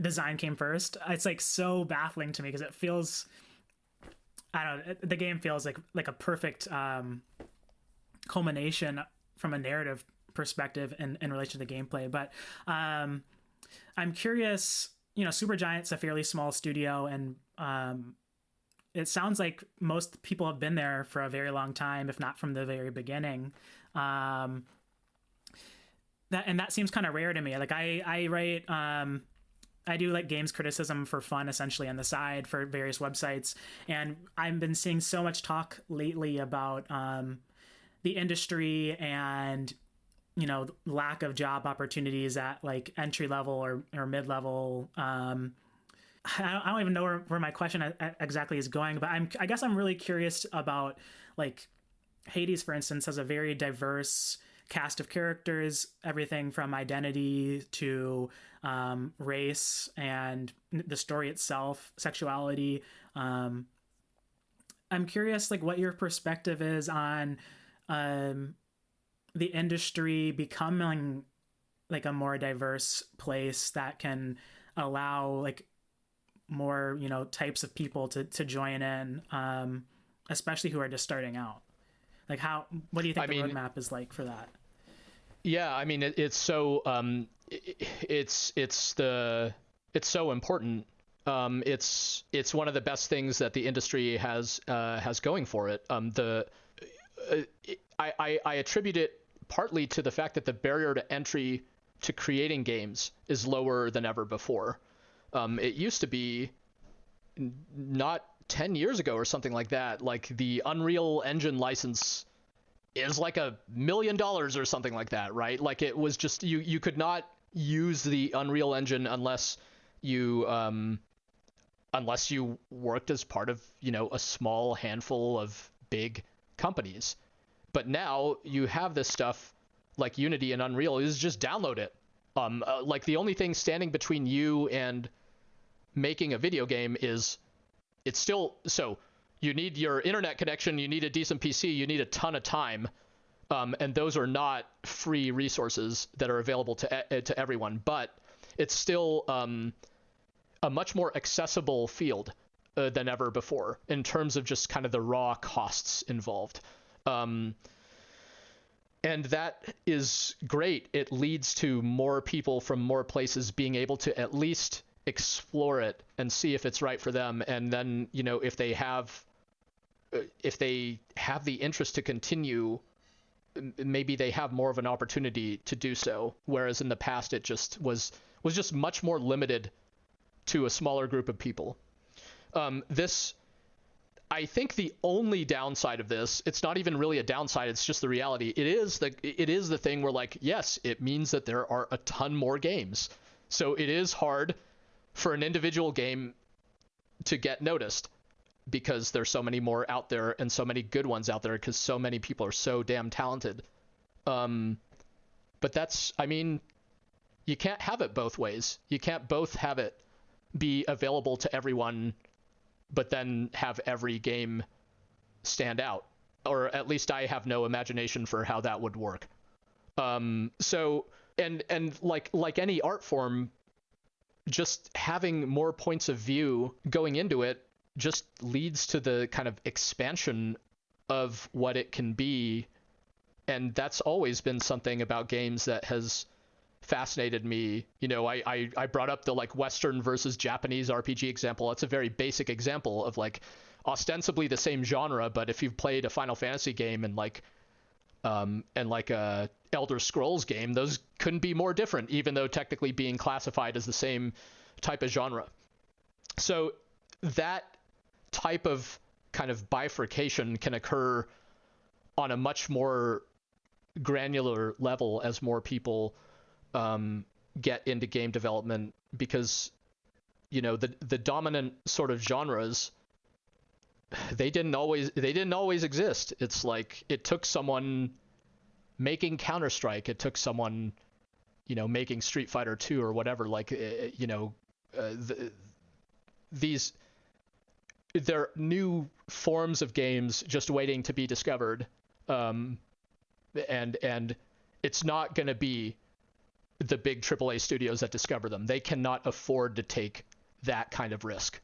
design came first, it's like so baffling to me, because it feels, I don't know, the game feels like a perfect culmination from a narrative perspective in relation to the gameplay. But I'm curious, Supergiant's a fairly small studio, and it sounds like most people have been there for a very long time, if not from the very beginning. That seems kind of rare to me. Like I write, I do like games criticism for fun, essentially, on the side for various websites, and I've been seeing so much talk lately about the industry and lack of job opportunities at like entry level or mid level. I don't even know where my question exactly is going, but I guess I'm really curious about, like, Hades, for instance, has a very diverse cast of characters, everything from identity to race and the story itself, sexuality. I'm curious, like, what your perspective is on the industry becoming like a more diverse place that can allow like more, types of people to join in, especially who are just starting out. Like, what do you think the roadmap is like for that? Yeah, I mean, it's so it's so important. It's one of the best things that the industry has going for it. I attribute it partly to the fact that the barrier to entry to creating games is lower than ever before. It used to be, not 10 years ago or something like that, like the Unreal Engine license is like $1 million or something like that, right? Like, it was just, you could not use the Unreal Engine unless you worked as part of, a small handful of big companies. But now you have this stuff like Unity and Unreal, is just download it. Like, the only thing standing between you and making a video game is, it's still, so you need your internet connection, you need a decent PC, you need a ton of time, and those are not free resources that are available to everyone. But it's still a much more accessible field than ever before in terms of just kind of the raw costs involved. And that is great. It leads to more people from more places being able to at least explore it and see if it's right for them. And then, if they have the interest to continue, maybe they have more of an opportunity to do so. Whereas in the past, it just was just much more limited to a smaller group of people. I think the only downside of this, it's not even really a downside, it's just the reality. It is the thing where, like, yes, it means that there are a ton more games. So it is hard for an individual game to get noticed because there's so many more out there and so many good ones out there because so many people are so damn talented. But you can't have it both ways. You can't both have it be available to everyone but then have every game stand out, or at least I have no imagination for how that would work. So like any art form, just having more points of view going into it just leads to the kind of expansion of what it can be. And that's always been something about games that has fascinated me. You know, I brought up the like Western versus Japanese RPG example. It's a very basic example of like ostensibly the same genre, but if you've played a Final Fantasy game and like a Elder Scrolls game, those couldn't be more different, even though technically being classified as the same type of genre. So that type of kind of bifurcation can occur on a much more granular level as more people get into game development, because, you know, the dominant sort of genres, they didn't always exist. It's like it took someone making Counter-Strike, it took someone, you know, making Street Fighter 2 or whatever, like, you know, they're new forms of games just waiting to be discovered. And it's not going to be the big AAA studios that discover them. They cannot afford to take that kind of risk.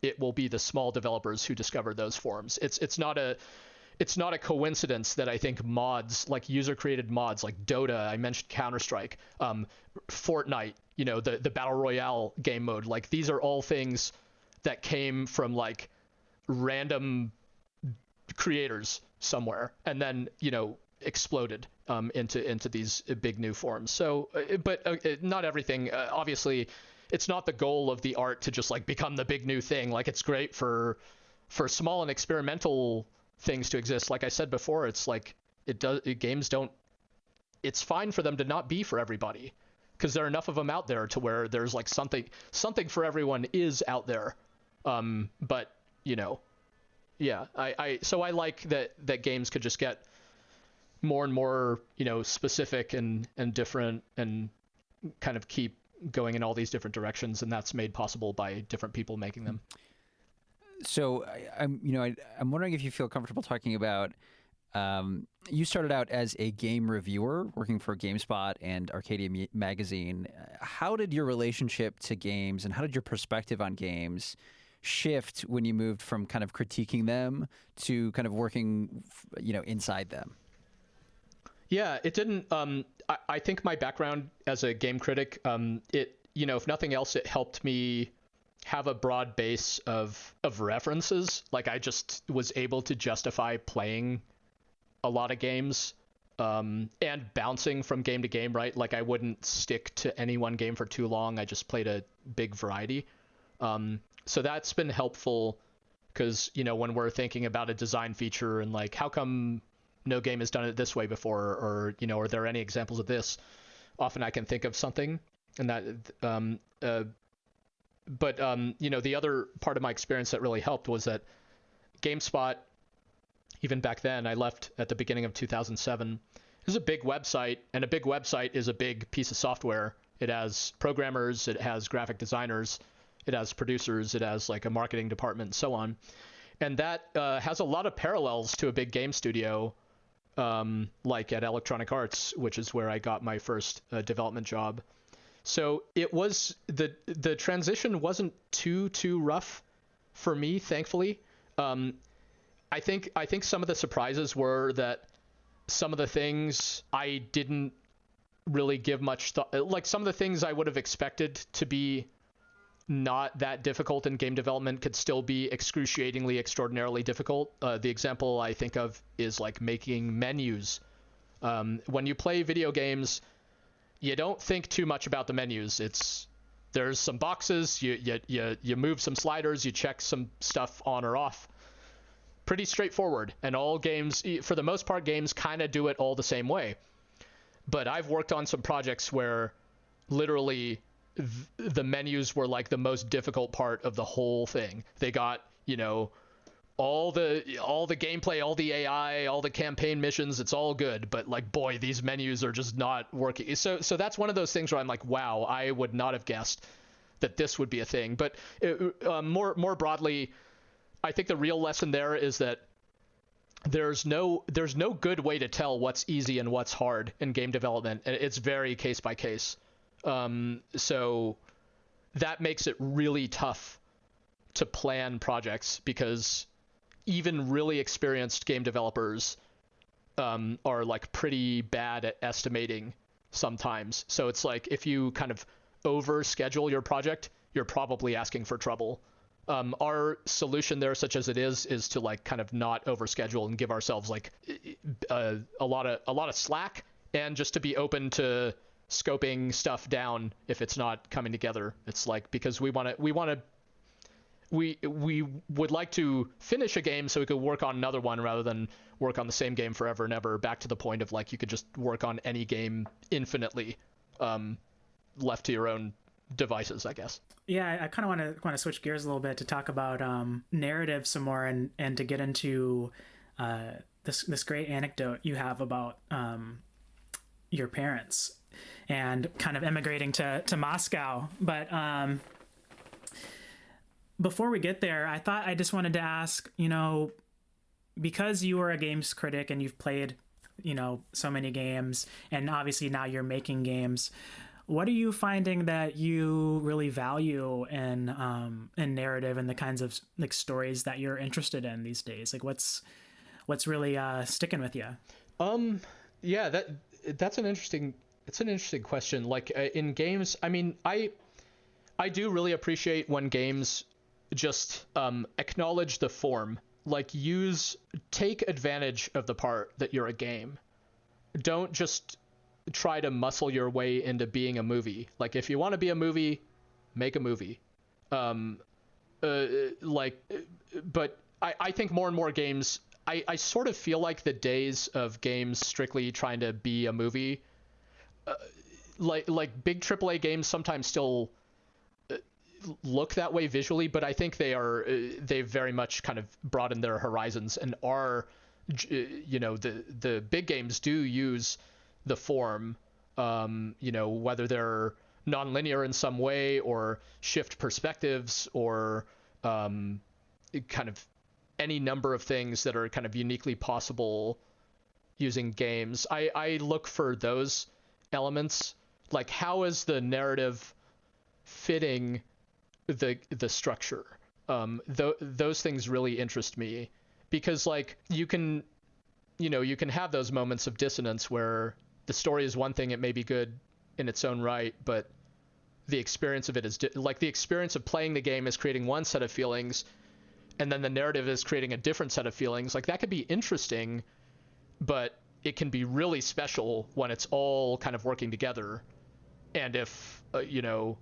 It will be the small developers who discover those forms. It's not a coincidence that I think mods, like user-created mods, like Dota, I mentioned Counter-Strike, Fortnite, you know, the Battle Royale game mode, like these are all things that came from like random creators somewhere and then, you know, exploded into these big new forms. So, but not everything, obviously, it's not the goal of the art to just like become the big new thing. Like it's great for small and experimental things to exist. Like I said before, it's like games don't, it's fine for them to not be for everybody, because there are enough of them out there to where there's like something for everyone is out there. But you know, yeah, so I like that games could just get more and more, you know, specific and different and kind of keep going in all these different directions, and that's made possible by different people making them. So I'm wondering if you feel comfortable talking about, you started out as a game reviewer working for GameSpot and Arcadia Magazine. How did your relationship to games and how did your perspective on games shift when you moved from kind of critiquing them to kind of working, you know, inside them? Yeah, it didn't. I think my background as a game critic, it, you know, if nothing else, it helped me have a broad base of references. Like I just was able to justify playing a lot of games, and bouncing from game to game, right? Like I wouldn't stick to any one game for too long. I just played a big variety. So that's been helpful, because, you know, when we're thinking about a design feature and like, how come no game has done it this way before, or, you know, are there any examples of this? Often I can think of something, and that, but you know, the other part of my experience that really helped was that GameSpot, even back then, I left at the beginning of 2007. It was a big website, and a big website is a big piece of software. It has programmers, it has graphic designers, it has producers, it has like a marketing department, and so on. And that has a lot of parallels to a big game studio, like at Electronic Arts, which is where I got my first development job. So it was, the transition wasn't too rough for me, thankfully. I think some of the surprises were that some of the things I didn't really give much thought, like some of the things I would have expected to be not that difficult in game development could still be excruciatingly, extraordinarily difficult. The example I think of is like making menus. When you play video games, you don't think too much about the menus. There's some boxes, you move some sliders, you check some stuff on or off. Pretty straightforward. And all games, for the most part, games kind of do it all the same way. But I've worked on some projects where literally the menus were like the most difficult part of the whole thing. They got, you know, all the gameplay, all the AI, all the campaign missions, it's all good, but like, boy, these menus are just not working. So that's one of those things where I'm like, wow, I would not have guessed that this would be a thing. But more broadly, I think the real lesson there is that there's no good way to tell what's easy and what's hard in game development, and it's very case by case. So that makes it really tough to plan projects, because even really experienced game developers are like pretty bad at estimating sometimes. So it's like if you kind of over schedule your project, you're probably asking for trouble. Our solution there, such as it is to like kind of not overschedule and give ourselves like a lot of slack, and just to be open to scoping stuff down if it's not coming together. It's like, because we would like to finish a game so we could work on another one rather than work on the same game forever and ever, back to the point of like you could just work on any game infinitely, left to your own devices, I guess. Yeah, I kind of want to switch gears a little bit to talk about narrative some more, and to get into this great anecdote you have about your parents and kind of emigrating to Moscow. But before we get there, I just wanted to ask, because you are a games critic and you've played, so many games, and obviously now you're making games, what are you finding that you really value in narrative and the kinds of like stories that you're interested in these days? Like what's really sticking with you? Yeah, that's an interesting question. Like in games, I mean, I do really appreciate when games just acknowledge the form, like take advantage of the part that you're a game. Don't just try to muscle your way into being a movie. Like if you want to be a movie, make a movie. But I think more and more games, I sort of feel like the days of games strictly trying to be a movie, like big AAA games sometimes still look that way visually, but I think they've very much kind of broadened their horizons and are, the big games do use the form, whether they're nonlinear in some way or shift perspectives or kind of any number of things that are kind of uniquely possible using games. I look for those elements, like how is the narrative fitting the structure. Those things really interest me, because like you can have those moments of dissonance where the story is one thing, it may be good in its own right, but the experience of it is like the experience of playing the game is creating one set of feelings, and then the narrative is creating a different set of feelings. Like that could be interesting, but it can be really special when it's all kind of working together. And if the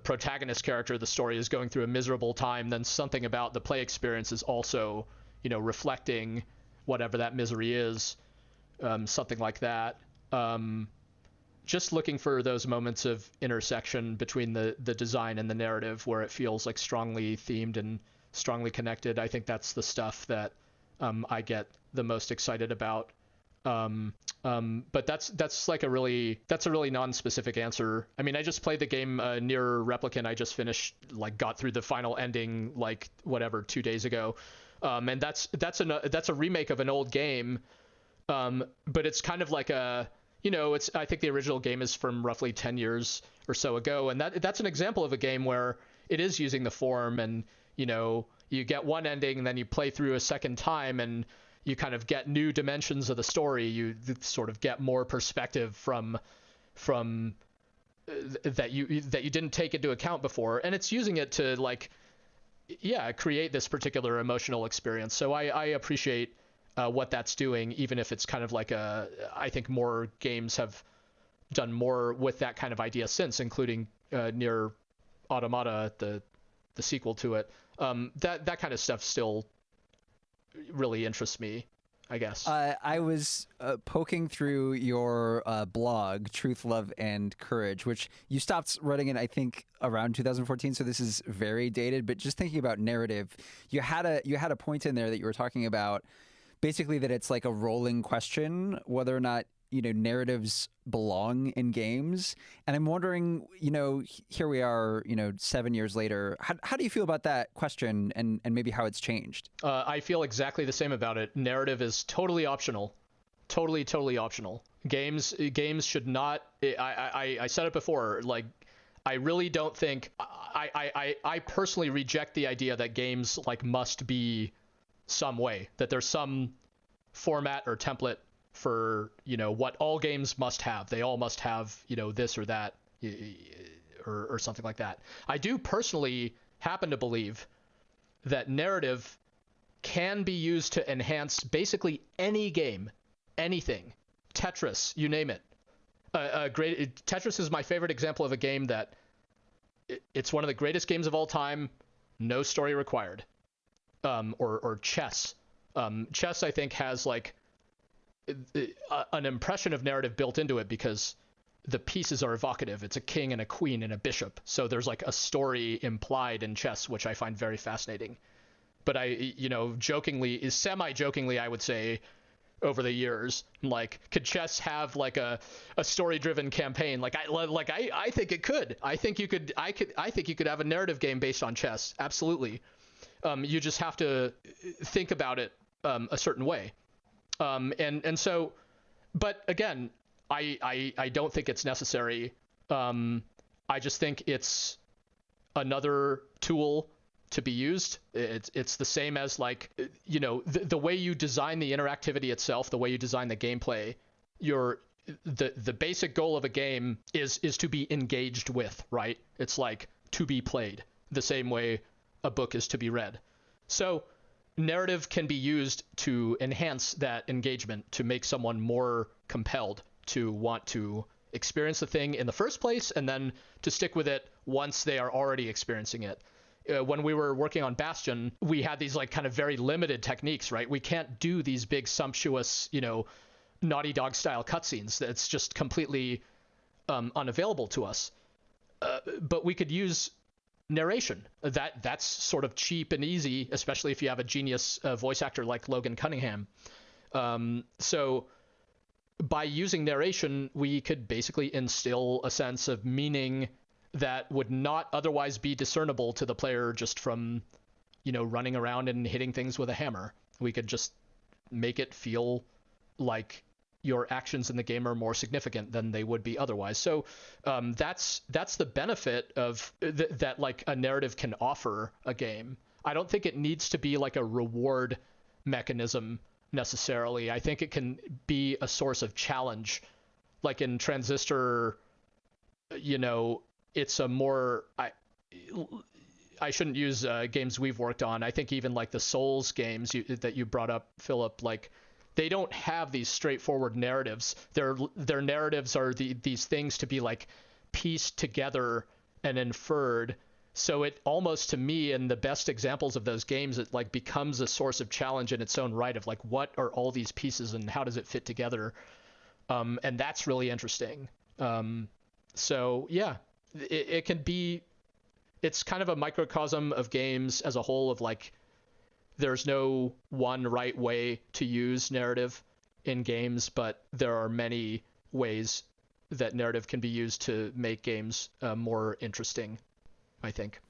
protagonist character of the story is going through a miserable time, then something about the play experience is also reflecting whatever that misery is. Something like that. Just looking for those moments of intersection between the design and the narrative where it feels like strongly themed and strongly connected. I think that's the stuff that I get the most excited about. But that's a really non-specific answer. I mean, I just played the game Nier Replicant. I just finished, like, got through the final ending, like, 2 days ago. And that's a remake of an old game. But it's kind of like I think the original game is from roughly 10 years or so ago. And that's an example of a game where it is using the form, and, you get one ending and then you play through a second time and you kind of get new dimensions of the story. You sort of get more perspective from that you didn't take into account before. And it's using it to create this particular emotional experience. So I appreciate what that's doing, even if it's kind of like I think more games have done more with that kind of idea since, including Nier Automata, the sequel to it. That kind of stuff still really interests me, I guess. I was poking through your blog, Truth, Love, and Courage, which you stopped writing in, I think, around 2014. So this is very dated. But just thinking about narrative, you had a point in there that you were talking about, basically that it's like a rolling question whether or not narratives belong in games. And I'm wondering, here we are, 7 years later, how do you feel about that question and maybe how it's changed? I feel exactly the same about it. Narrative is totally optional. Totally optional. Games should not, I said it before, like, I really don't think I personally reject the idea that games like must be some way, that there's some format or template for, you know, what all games must have. They all must have, you know, this or that, or something like that. I do personally happen to believe that narrative can be used to enhance basically any game, anything. Tetris, you name it. Tetris is my favorite example of a game that it's one of the greatest games of all time, no story required. Or chess. Chess, I think, has like an impression of narrative built into it because the pieces are evocative. It's a king and a queen and a bishop. So there's like a story implied in chess, which I find very fascinating. But semi-jokingly, I would say over the years, like, could chess have like a story-driven campaign? I think it could. I think you could have a narrative game based on chess. Absolutely. You just have to think about it a certain way. So, but again, I don't think it's necessary. I just think it's another tool to be used. It's the same as, like, you know, the way you design the interactivity itself, the way you design the gameplay, the basic goal of a game is to be engaged with, right? It's like to be played the same way a book is to be read. So narrative can be used to enhance that engagement, to make someone more compelled to want to experience the thing in the first place, and then to stick with it once they are already experiencing it. When we were working on Bastion, we had these like kind of very limited techniques, right? We can't do these big sumptuous, you know, Naughty Dog style cutscenes. That's just completely unavailable to us. But we could use narration. That's sort of cheap and easy, especially if you have a genius voice actor like Logan Cunningham. So by using narration, we could basically instill a sense of meaning that would not otherwise be discernible to the player just from, you know, running around and hitting things with a hammer. We could just make it feel like your actions in the game are more significant than they would be otherwise. So that's the benefit of that like a narrative can offer a game. I don't think it needs to be like a reward mechanism necessarily. I think it can be a source of challenge. Like in Transistor, you know, it's a more, I shouldn't use games we've worked on. I think even like the Souls games that you brought up, Philip, like they don't have these straightforward narratives. Their narratives are these things to be like pieced together and inferred. So it almost, to me, in the best examples of those games, it like becomes a source of challenge in its own right of like, what are all these pieces and how does it fit together? And that's really interesting. So yeah, it can be, it's kind of a microcosm of games as a whole of like, there's no one right way to use narrative in games, but there are many ways that narrative can be used to make games more interesting, I think.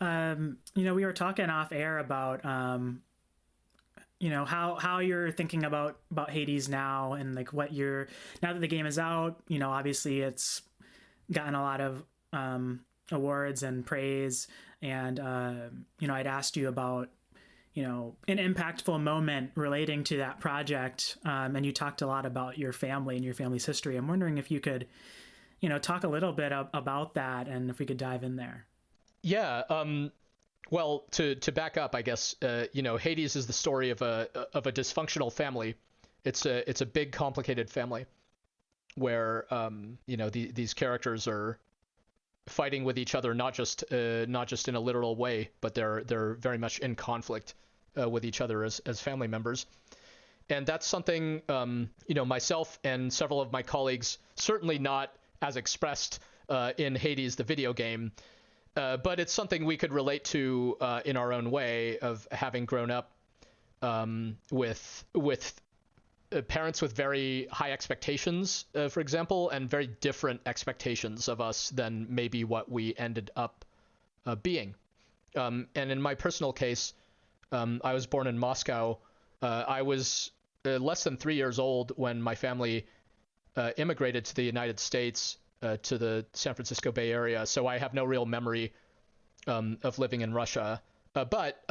You know, we were talking off air about, you know, how you're thinking about Hades now, and like what you're, now that the game is out, you know, obviously it's gotten a lot of awards and praise. And, you know, I'd asked you about, you know, an impactful moment relating to that project. And you talked a lot about your family and your family's history. I'm wondering if you could, you know, talk a little bit about that, and if we could dive in there. Yeah. Well, to back up, I guess, you know, Hades is the story of a dysfunctional family. It's a big, complicated family where, you know, these characters are fighting with each other, not just in a literal way, but they're very much in conflict with each other as family members. And that's something, you know, myself and several of my colleagues, certainly not as expressed in Hades, the video game, but it's something we could relate to in our own way of having grown up with parents with very high expectations, for example, and very different expectations of us than maybe what we ended up being. And in my personal case, I was born in Moscow. I was less than 3 years old when my family immigrated to the United States to the San Francisco Bay Area, so I have no real memory of living in Russia. But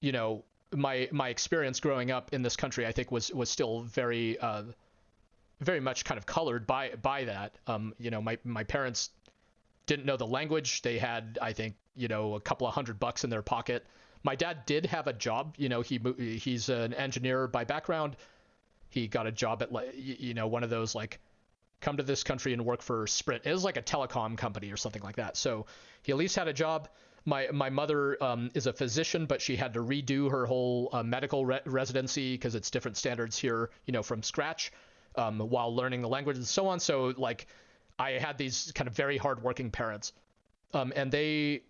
you know, my experience growing up in this country, I think, was still very much kind of colored by that. You know, my parents didn't know the language. They had, I think, you know, a couple of $100 in their pocket. My dad did have a job. You know, he's an engineer by background. He got a job at, you know, one of those like, come to this country and work for Sprint. It was like a telecom company or something like that. So he at least had a job. My mother is a physician, but she had to redo her whole medical residency because it's different standards here, you know, from scratch, while learning the language and so on. So like, I had these kind of very hardworking parents, and they,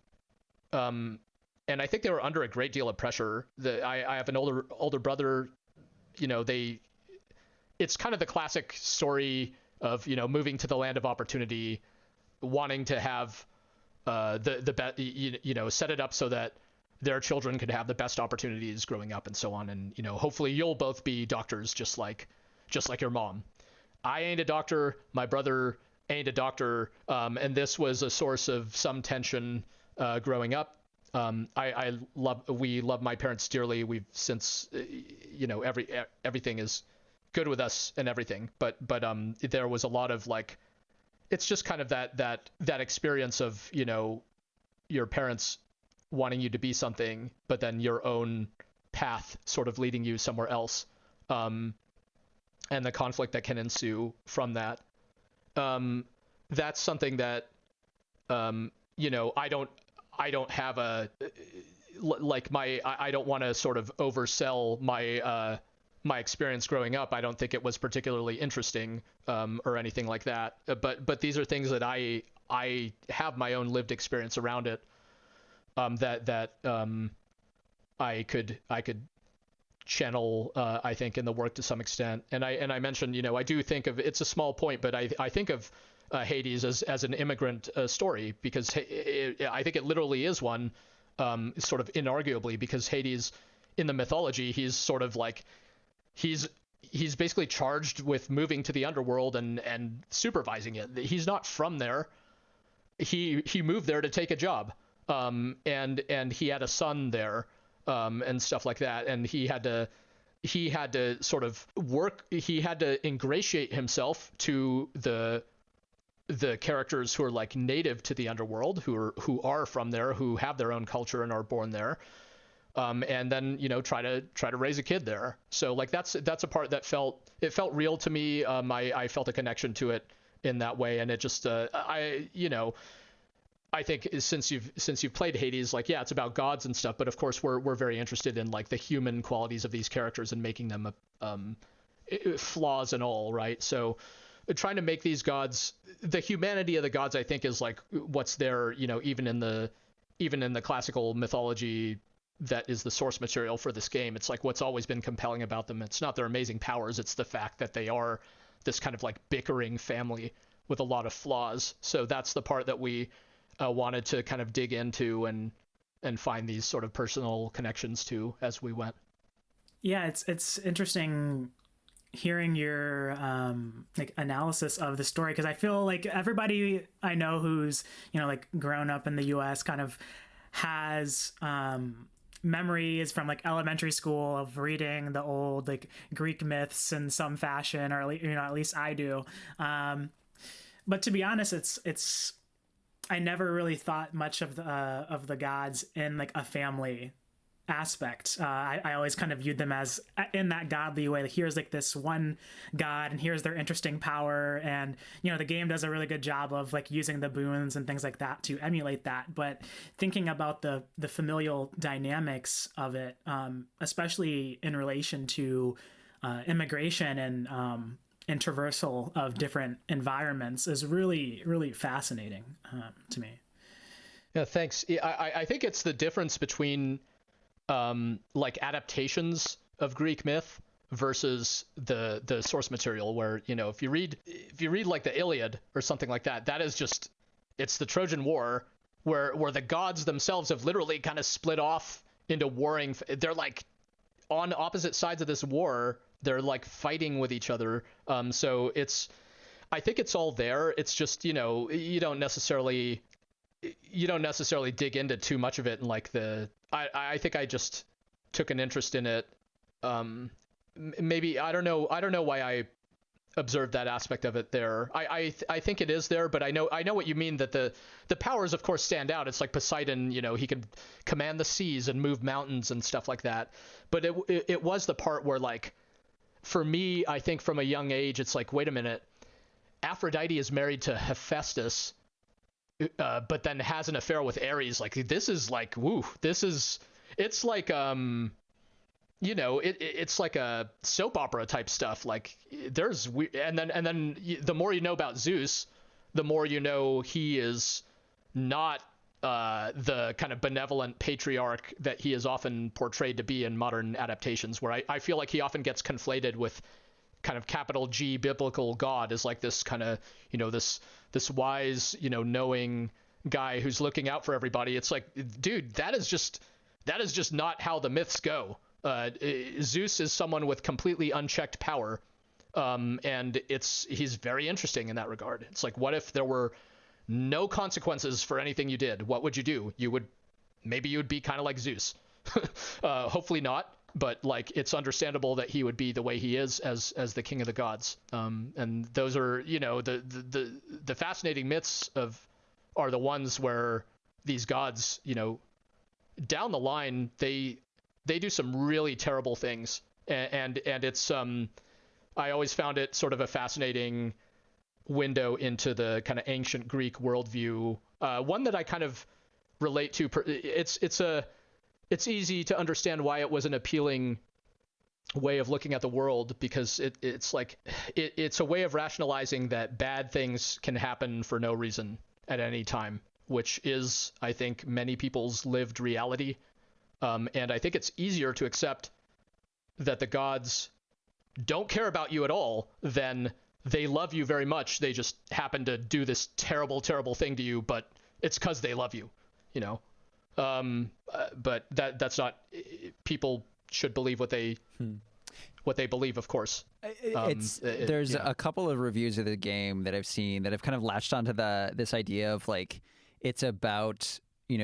and I think they were under a great deal of pressure. I have an older brother. You know, it's kind of the classic story of, you know, moving to the land of opportunity, wanting to have the best, you know, set it up so that their children could have the best opportunities growing up and so on. And, you know, hopefully you'll both be doctors just like your mom. I ain't a doctor. My brother ain't a doctor. And this was a source of some tension growing up. We love my parents dearly. We've since, you know, everything is good with us and everything, but there was a lot of like, it's just kind of that experience of, you know, your parents wanting you to be something, but then your own path sort of leading you somewhere else, and the conflict that can ensue from that. That's something that, you know, I don't have a, like I don't want to sort of oversell my experience growing up. I don't think it was particularly interesting, or anything like that. But these are things that I have my own lived experience around it, that I could channel, I think, in the work to some extent. And I mentioned, you know, I do think of, it's a small point, but I think of Hades as an immigrant story, because I think it literally is one, sort of inarguably, because Hades in the mythology, he's sort of like, he's basically charged with moving to the underworld and supervising it. He's not from there. He moved there to take a job, and he had a son there, and stuff like that. And he had to sort of work. He had to ingratiate himself to the characters who are like native to the underworld, who are from there, who have their own culture and are born there. And then, you know, try to raise a kid there. So like that's a part that felt real to me. I felt a connection to it in that way, and it just I think since you've played Hades, like, yeah, it's about gods and stuff, but of course we're very interested in like the human qualities of these characters and making them flaws and all, right? So trying to make these gods, the humanity of the gods, I think, is like what's there, you know, even in the classical mythology that is the source material for this game. It's like what's always been compelling about them. It's not their amazing powers, it's the fact that they are this kind of like bickering family with a lot of flaws. So that's the part that we wanted to kind of dig into and find these sort of personal connections to as we went. Yeah, it's interesting hearing your like analysis of the story, because I feel like everybody I know who's, you know, like grown up in the US kind of has memories from like elementary school of reading the old like Greek myths in some fashion, or at least I do. But to be honest, it's I never really thought much of the gods in like a family aspect. I always kind of viewed them as in that godly way. Like, here's like this one god, and here's their interesting power, and you know the game does a really good job of like using the boons and things like that to emulate that. But thinking about the familial dynamics of it, especially in relation to immigration and traversal of different environments, is really, really fascinating to me. Yeah, thanks. I think it's the difference between like adaptations of Greek myth versus the source material, where, you know, if you read like the Iliad or something like that, that is just, it's the Trojan War where the gods themselves have literally kind of split off into warring. They're like on opposite sides of this war. They're like fighting with each other. So it's, I think it's all there. It's just, you don't necessarily dig into too much of it. And like I think I just took an interest in it. Maybe I don't know why I observed that aspect of it there. I think it is there, but I know what you mean, that the powers of course stand out. It's like Poseidon, he can command the seas and move mountains and stuff like that. But it was the part where, like, for me, I think from a young age, it's like, wait a minute, Aphrodite is married to Hephaestus, but then has an affair with Ares. Like, this is like, woo, it's like, it's like a soap opera type stuff. Like, and then the more you know about Zeus, the more you know he is not the kind of benevolent patriarch that he is often portrayed to be in modern adaptations, where I feel like he often gets conflated with kind of capital G biblical God as like this kind of, this wise, knowing guy who's looking out for everybody. It's like, dude, that is just not how the myths go. Zeus is someone with completely unchecked power, and he's very interesting in that regard. It's like, what if there were no consequences for anything you did? What would you do? You would be kind of like Zeus. Hopefully not, but like, it's understandable that he would be the way he is as the king of the gods. And those are, the fascinating myths are the ones where these gods, down the line, they do some really terrible things. And it's, I always found it sort of a fascinating window into the kind of ancient Greek worldview. One that I kind of relate to. It's easy to understand why it was an appealing way of looking at the world, because it's like, it's a way of rationalizing that bad things can happen for no reason at any time, which is, I think, many people's lived reality. And I think it's easier to accept that the gods don't care about you at all than they love you very much. They just happen to do this terrible, terrible thing to you, but it's because they love you, but that's not, people should believe what they believe, of course. There's a couple of reviews of the game that I've seen that have kind of latched onto this idea of like, it's about,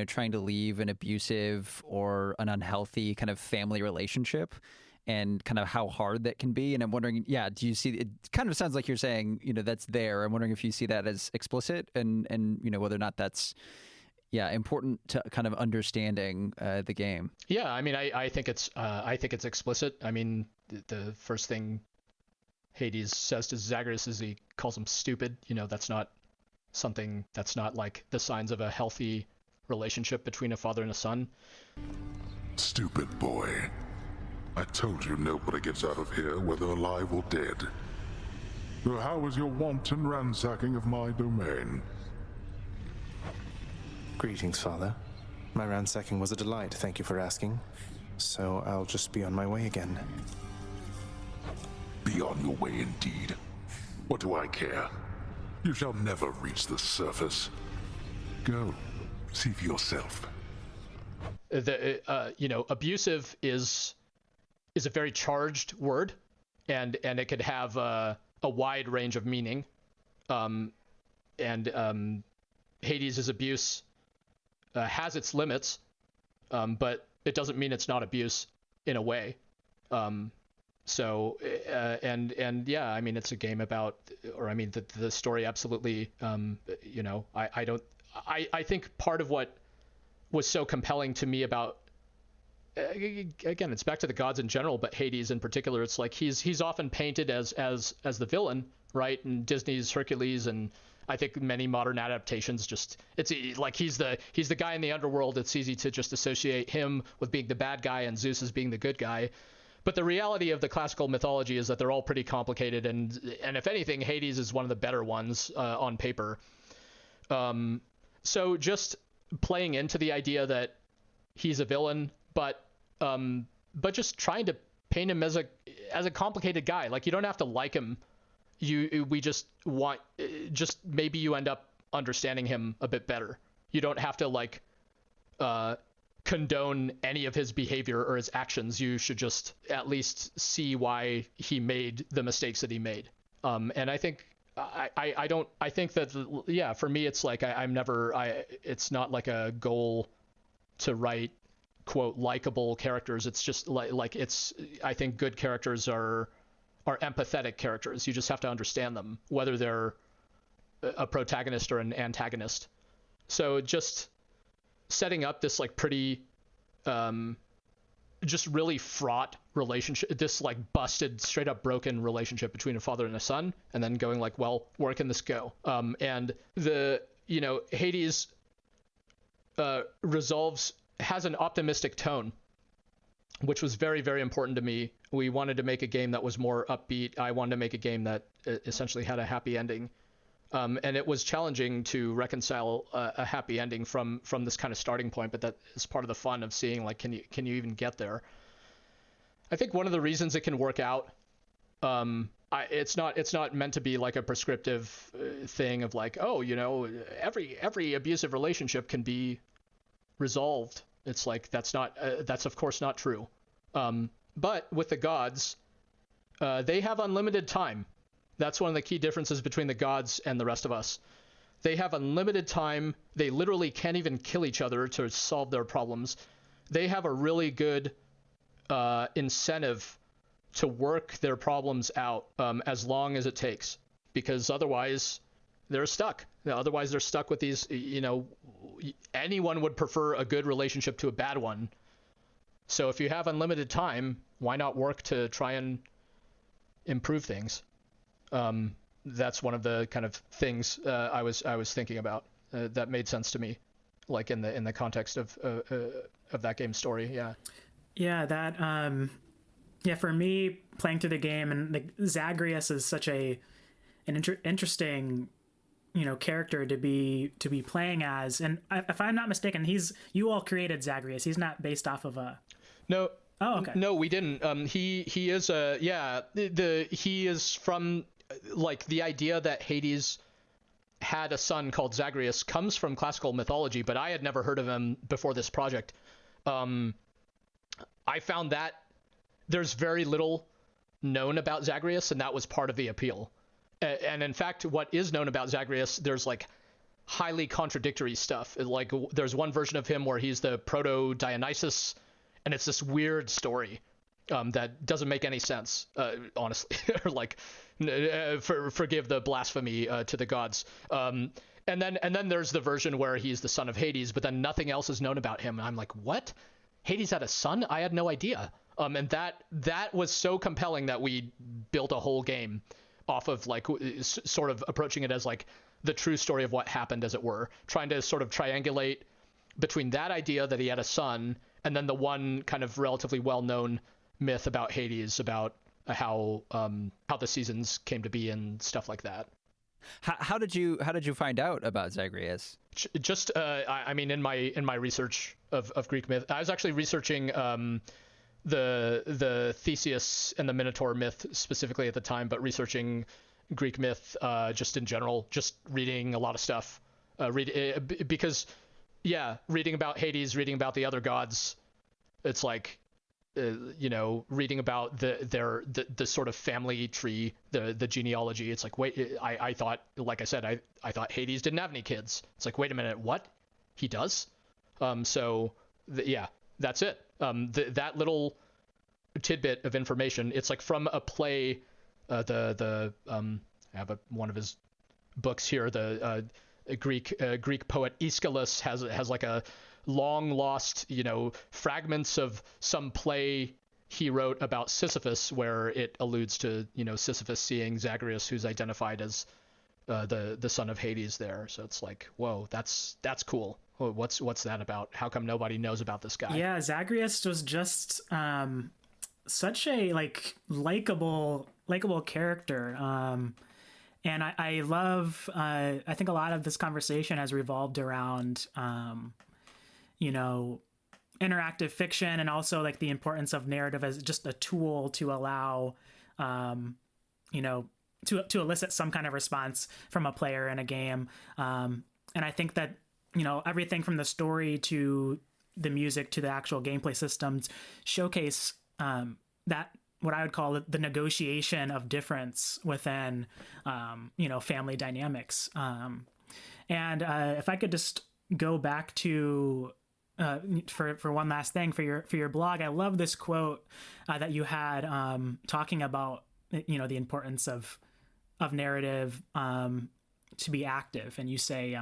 trying to leave an abusive or an unhealthy kind of family relationship, and kind of how hard that can be. And I'm wondering, do you see, it kind of sounds like you're saying, that's there. I'm wondering if you see that as explicit, and whether or not that's, important to kind of understanding the game. Yeah, I mean, I think it's explicit. I mean, the first thing Hades says to Zagreus is he calls him stupid. That's not something, that's not like the signs of a healthy relationship between a father and a son. Stupid boy. I told you nobody gets out of here, whether alive or dead. So how was your wanton ransacking of my domain? Greetings, Father. My ransacking was a delight, thank you for asking. So I'll just be on my way again. Be on your way indeed. What do I care? You shall never reach the surface. Go, see for yourself. Abusive is a very charged word, and it could have a wide range of meaning. Hades' abuse has its limits, but it doesn't mean it's not abuse in a way. I mean, it's a game about, the story absolutely, I think part of what was so compelling to me about, again, it's back to the gods in general, but Hades in particular, it's like he's often painted as the villain, right? And Disney's Hercules, and I think many modern adaptations it's like he's the guy in the underworld. It's easy to just associate him with being the bad guy and Zeus as being the good guy. But the reality of the classical mythology is that they're all pretty complicated, and if anything, Hades is one of the better ones on paper. So just playing into the idea that he's a villain, but just trying to paint him as a complicated guy. Like, you don't have to like him. We just want, just maybe you end up understanding him a bit better. You don't have to condone any of his behavior or his actions. You should just at least see why he made the mistakes that he made. And I think I don't, I think that, yeah, for me, it's like, it's not like a goal to write, quote, likable characters. It's just I think good characters are empathetic characters. You just have to understand them, whether they're a protagonist or an antagonist. So just setting up this like pretty, just really fraught relationship, this like busted, straight up broken relationship between a father and a son, and then going like, well, where can this go? And Hades has an optimistic tone, which was very, very important to me. We wanted to make a game that was more upbeat. I wanted to make a game that essentially had a happy ending. And it was challenging to reconcile a happy ending from this kind of starting point, but that is part of the fun of seeing, like, can you even get there? I think one of the reasons it can work out, it's not meant to be like a prescriptive thing of like, oh, every abusive relationship can be resolved. It's like, that's of course not true. But with the gods, they have unlimited time. That's one of the key differences between the gods and the rest of us. They have unlimited time. They literally can't even kill each other to solve their problems. They have a really good incentive to work their problems out as long as it takes, because otherwise they're stuck. Otherwise they're stuck with these, anyone would prefer a good relationship to a bad one. So if you have unlimited time, why not work to try and improve things? That's one of the kind of things I was thinking about that made sense to me, like in the context of that game's story. Yeah, that for me, playing through the game, and Zagreus is such an interesting character to be playing as. And if I'm not mistaken, you all created Zagreus. He's not based off of a no. Oh, okay. No, we didn't. He is he is from, like, the idea that Hades had a son called Zagreus comes from classical mythology, but I had never heard of him before this project. I found that there's very little known about Zagreus, and that was part of the appeal. And in fact, what is known about Zagreus, there's like highly contradictory stuff. Like, there's one version of him where he's the proto-Dionysus, and it's this weird story that doesn't make any sense, honestly. Or like, forgive the blasphemy to the gods. And then there's the version where he's the son of Hades, but then nothing else is known about him. And I'm like, what? Hades had a son? I had no idea. And that was so compelling that we built a whole game off of, like, sort of approaching it as like the true story of what happened, as it were, trying to sort of triangulate between that idea that he had a son and then the one kind of relatively well-known myth about Hades, about how the seasons came to be and stuff like that. How did you find out about Zagreus? Just I mean, in my research of Greek myth, I was actually researching the Theseus and the Minotaur myth specifically at the time, but researching Greek myth just in general, just reading a lot of stuff, because reading about Hades, reading about the other gods, it's like, reading about the sort of family tree, the genealogy. It's like, wait, I thought, like I said, I thought Hades didn't have any kids. It's like, wait a minute, what? He does? That's it. That little tidbit of information, it's like from a play, I have one of his books here, the Greek poet Aeschylus has like a long lost, fragments of some play he wrote about Sisyphus, where it alludes to, Sisyphus seeing Zagreus, who's identified as the son of Hades there. So it's like, whoa, that's cool. What's that about? How come nobody knows about this guy? Yeah, Zagreus was just such a likable character. And I love, I think a lot of this conversation has revolved around, interactive fiction, and also like the importance of narrative as just a tool to allow, to elicit some kind of response from a player in a game. And I think that, everything from the story to the music to the actual gameplay systems showcase that what I would call the negotiation of difference within, family dynamics. And if I could just go back to for one last thing for your blog, I love this quote that you had talking about the importance of narrative to be active, and you say,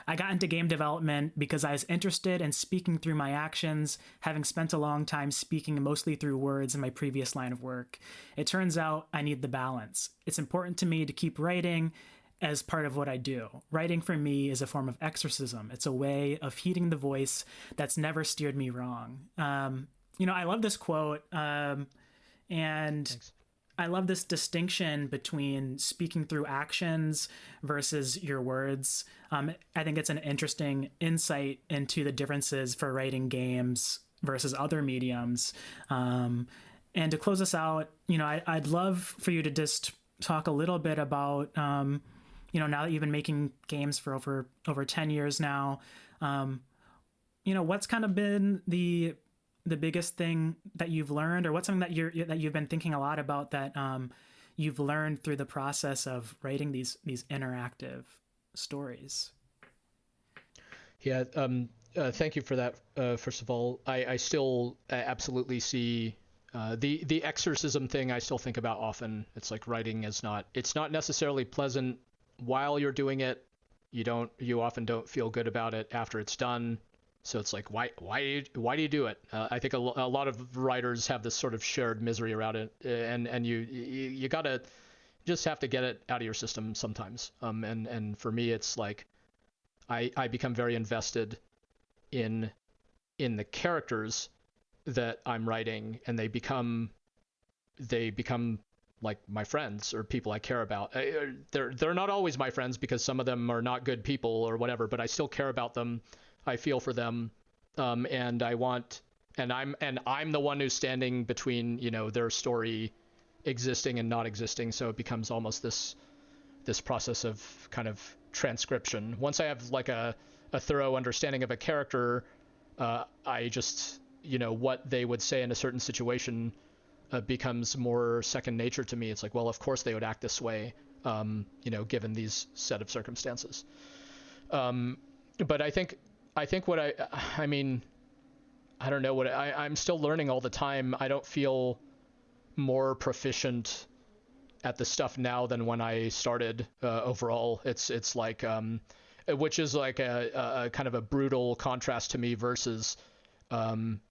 I got into game development because I was interested in speaking through my actions, having spent a long time speaking mostly through words in my previous line of work. It turns out I need the balance. It's important to me to keep writing as part of what I do. Writing for me is a form of exorcism. It's a way of heeding the voice that's never steered me wrong. I love this quote, and Thanks. I love this distinction between speaking through actions versus your words. I think it's an interesting insight into the differences for writing games versus other mediums. And to close us out, I'd love for you to just talk a little bit about, now that you've been making games for over 10 years now, what's kind of been the biggest thing that you've learned, or what's something that you've been thinking a lot about that you've learned through the process of writing these interactive stories? Yeah. Thank you for that. First of all, I still absolutely see the exorcism thing. I still think about often. It's like writing it's not necessarily pleasant while you're doing it. You often don't feel good about it after it's done. So it's like, why do you do it? I think a lot of writers have this sort of shared misery around it, and you gotta just have to get it out of your system sometimes. And for me, it's like I become very invested in the characters that I'm writing, and they become like my friends or people I care about. They're not always my friends, because some of them are not good people or whatever, but I still care about them. I feel for them, and I'm the one who's standing between their story existing and not existing. So it becomes almost this process of kind of transcription. Once I have like a thorough understanding of a character, I just what they would say in a certain situation becomes more second nature to me. It's like, well, of course they would act this way, given these set of circumstances. But I think what I mean, I don't know I'm still learning all the time. I don't feel more proficient at the stuff now than when I started. Overall, it's like, which is like a kind of a brutal contrast to me versus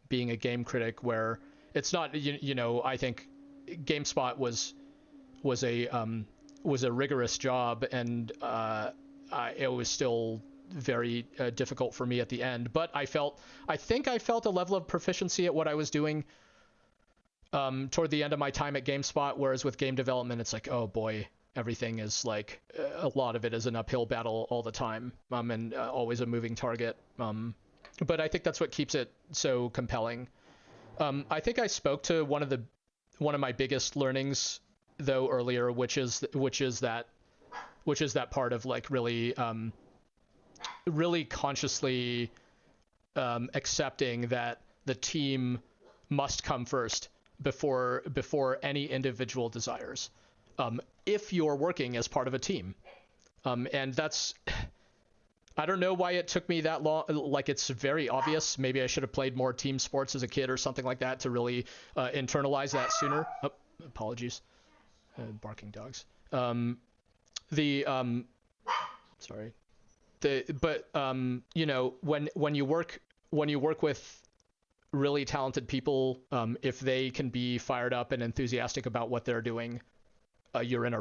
being a game critic, where it's not, I think GameSpot was a rigorous job, and it was still very difficult for me at the end, but I think I felt a level of proficiency at what I was doing toward the end of my time at GameSpot, whereas with game development, it's like, oh boy, everything is like, a lot of it is an uphill battle all the time, and always a moving target. But I think that's what keeps it so compelling. I think I spoke to one of my biggest learnings though earlier, which is that part of like really consciously accepting that the team must come first before any individual desires, if you're working as part of a team. And that's, I don't know why it took me that long. Like, it's very obvious. Maybe I should have played more team sports as a kid or something like that to really internalize that sooner. Oh, apologies. Barking dogs. Sorry. When you work with really talented people, if they can be fired up and enthusiastic about what they're doing, you're in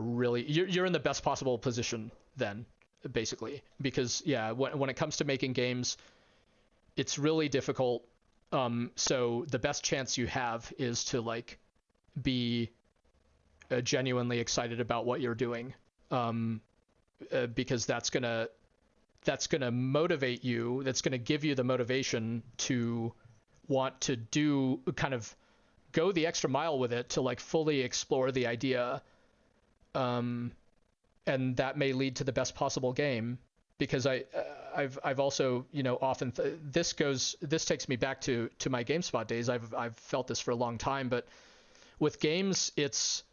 the best possible position then, basically. Because when it comes to making games, it's really difficult. So the best chance you have is to like be genuinely excited about what you're doing, because that's gonna motivate you. That's gonna give you the motivation to want to kind of go the extra mile with it, to like fully explore the idea, and that may lead to the best possible game. Because I've also often this takes me back to my GameSpot days. I've felt this for a long time, but With games, it's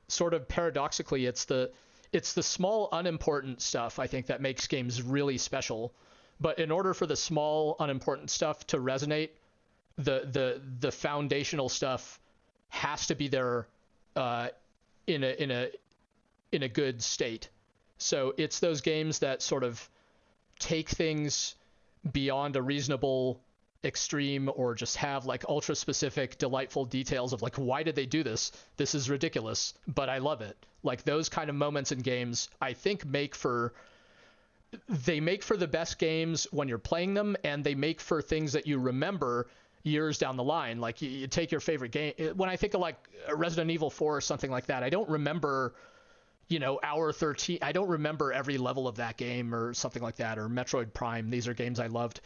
sort of paradoxically, it's the small unimportant stuff, I think, that makes games really special. But in order for the small unimportant stuff to resonate, the foundational stuff has to be there in a good state. So it's those games that sort of take things beyond a reasonable extreme, or just have like ultra specific delightful details of like, why did they do this? This is ridiculous, but I love it. Like those kind of moments in games, I think make for the best games when you're playing them, and they make for things that you remember years down the line. Like you take your favorite game. When I think of like Resident Evil 4 or something like that, I don't remember, hour 13. I don't remember every level of that game or something like that, or Metroid Prime. These are games I loved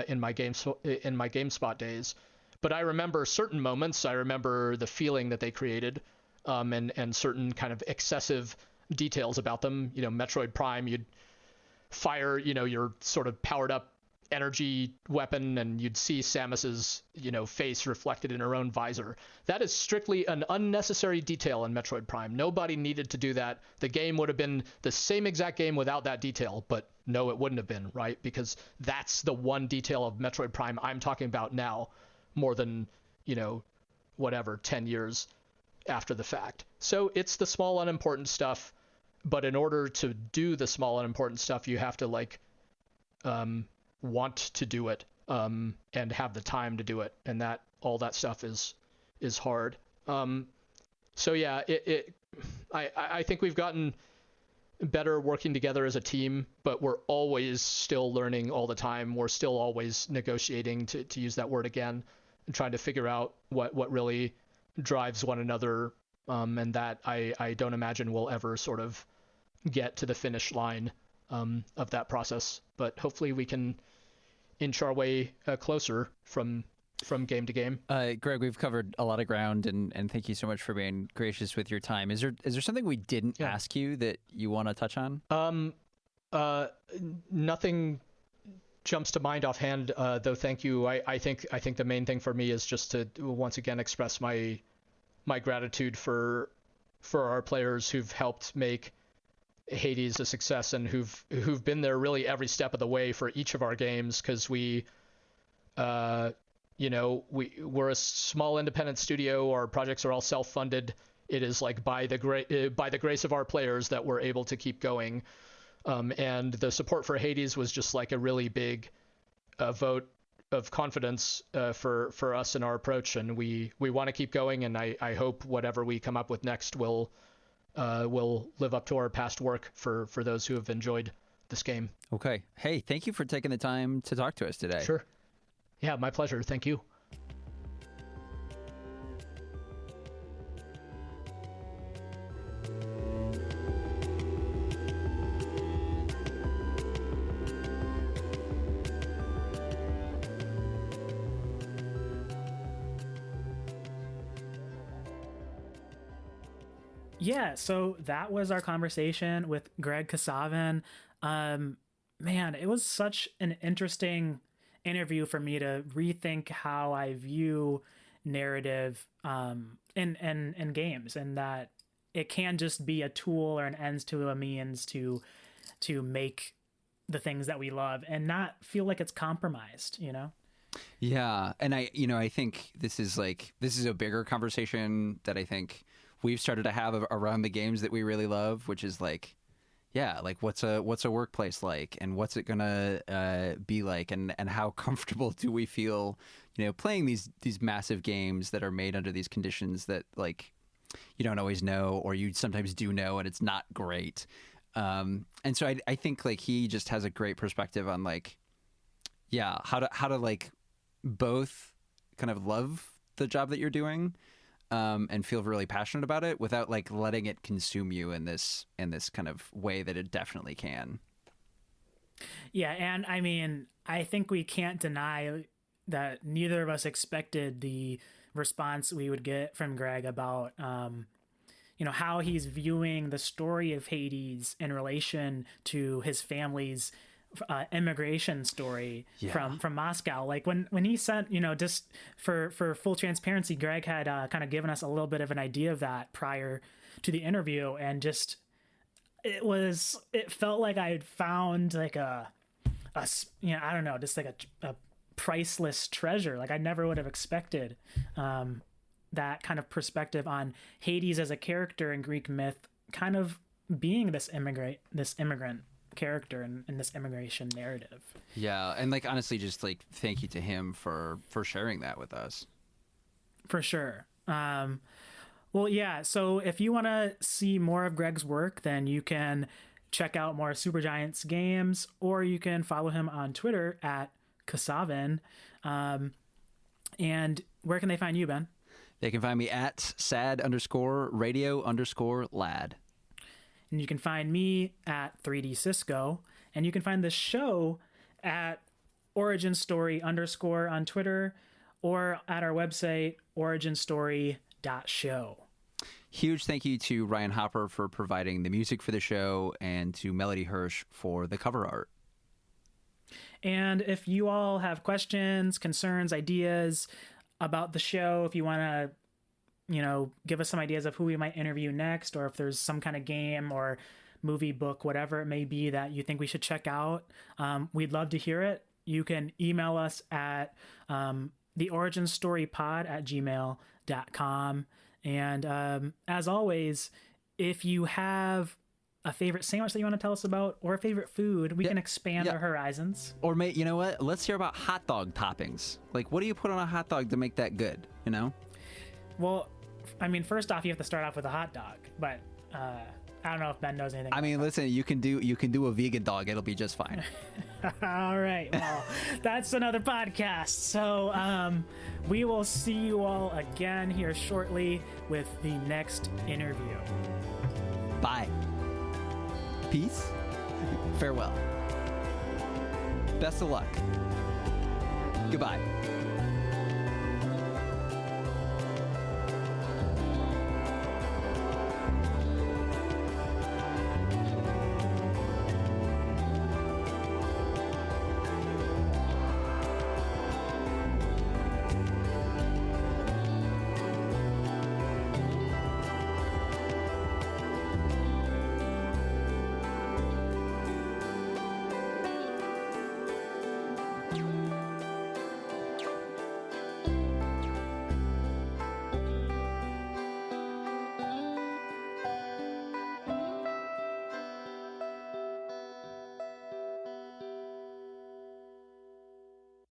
in my GameSpot days. But I remember certain moments. I remember the feeling that they created, and certain kind of excessive details about them. Metroid Prime, you'd fire, your sort of powered up energy weapon, and you'd see Samus's, face reflected in her own visor. That is strictly an unnecessary detail in Metroid Prime. Nobody needed to do that. The game would have been the same exact game without that detail, but no, it wouldn't have been, right? Because that's the one detail of Metroid Prime I'm talking about now, more than, 10 years after the fact. So it's the small unimportant stuff, but in order to do the small unimportant stuff, you have to want to do it, and have the time to do it, and that all that stuff is hard. So yeah, I think we've gotten better working together as a team, but we're always still learning all the time. We're still always negotiating, to use that word again, and trying to figure out what really drives one another, and that I don't imagine we'll ever sort of get to the finish line of that process. But hopefully we can inch our way closer from game to game. Greg, we've covered a lot of ground, and thank you so much for being gracious with your time. Is there something we didn't ask you that you want to touch on? Nothing jumps to mind offhand, though. Thank you. I think the main thing for me is just to once again express my gratitude for our players who've helped make Hades a success, and who've been there really every step of the way for each of our games, because we're a small independent studio. Our projects are all self-funded. It is like by the grace of our players that we're able to keep going, and the support for Hades was just like a really big vote of confidence for us in our approach, and we want to keep going, and I hope whatever we come up with next will live up to our past work for those who have enjoyed this game. Okay. Hey, thank you for taking the time to talk to us today. Sure. Yeah, my pleasure. Thank you. Yeah, so that was our conversation with Greg Kasavin. Man, it was such an interesting interview for me to rethink how I view narrative in games, and that it can just be a tool or an ends to a means to make the things that we love and not feel like it's compromised, Yeah, and I think this is a bigger conversation that I think we've started to have around the games that we really love, which is what's a workplace like, and what's it gonna be like, and how comfortable do we feel, playing these massive games that are made under these conditions that you don't always know, or you sometimes do know, and it's not great. And so I think he just has a great perspective on how to both kind of love the job that you're doing, and feel really passionate about it without letting it consume you in this kind of way that it definitely can. Yeah, and I mean, I think we can't deny that neither of us expected the response we would get from Greg about how he's viewing the story of Hades in relation to his family's immigration story Yeah. from Moscow. Like when he sent, just for full transparency, Greg had kind of given us a little bit of an idea of that prior to the interview, and just it felt like I had found like a I don't know, just like a priceless treasure. Like I never would have expected that kind of perspective on Hades as a character in Greek myth, kind of being this immigrant character in this immigration narrative. Yeah, and like honestly, just like thank you to him for sharing that with us. For sure. Well, yeah. So if you want to see more of Greg's work, then you can check out more Supergiants games, or you can follow him on Twitter at Kasavin. And where can they find you, Ben? They can find me at sad_radio_lad. And you can find me at 3D Cisco, and you can find the show at Origin Story _ on Twitter, or at our website, originstory.show. Huge thank you to Ryan Hopper for providing the music for the show, and to Melody Hirsch for the cover art. And if you all have questions, concerns, ideas about the show, if you want to, give us some ideas of who we might interview next, or if there's some kind of game or movie, book, whatever it may be that you think we should check out, we'd love to hear it. You can email us at theoriginstorypod@gmail.com. And as always, if you have a favorite sandwich that you want to tell us about, or a favorite food, we can expand our horizons. Or you know what? Let's hear about hot dog toppings. Like, what do you put on a hot dog to make that good? Well, I mean, first off, you have to start off with a hot dog, but I don't know if Ben knows anything. I mean, listen, you can do a vegan dog. It'll be just fine. All right. Well, that's another podcast. So we will see you all again here shortly with the next interview. Bye. Peace. Farewell. Best of luck. Goodbye.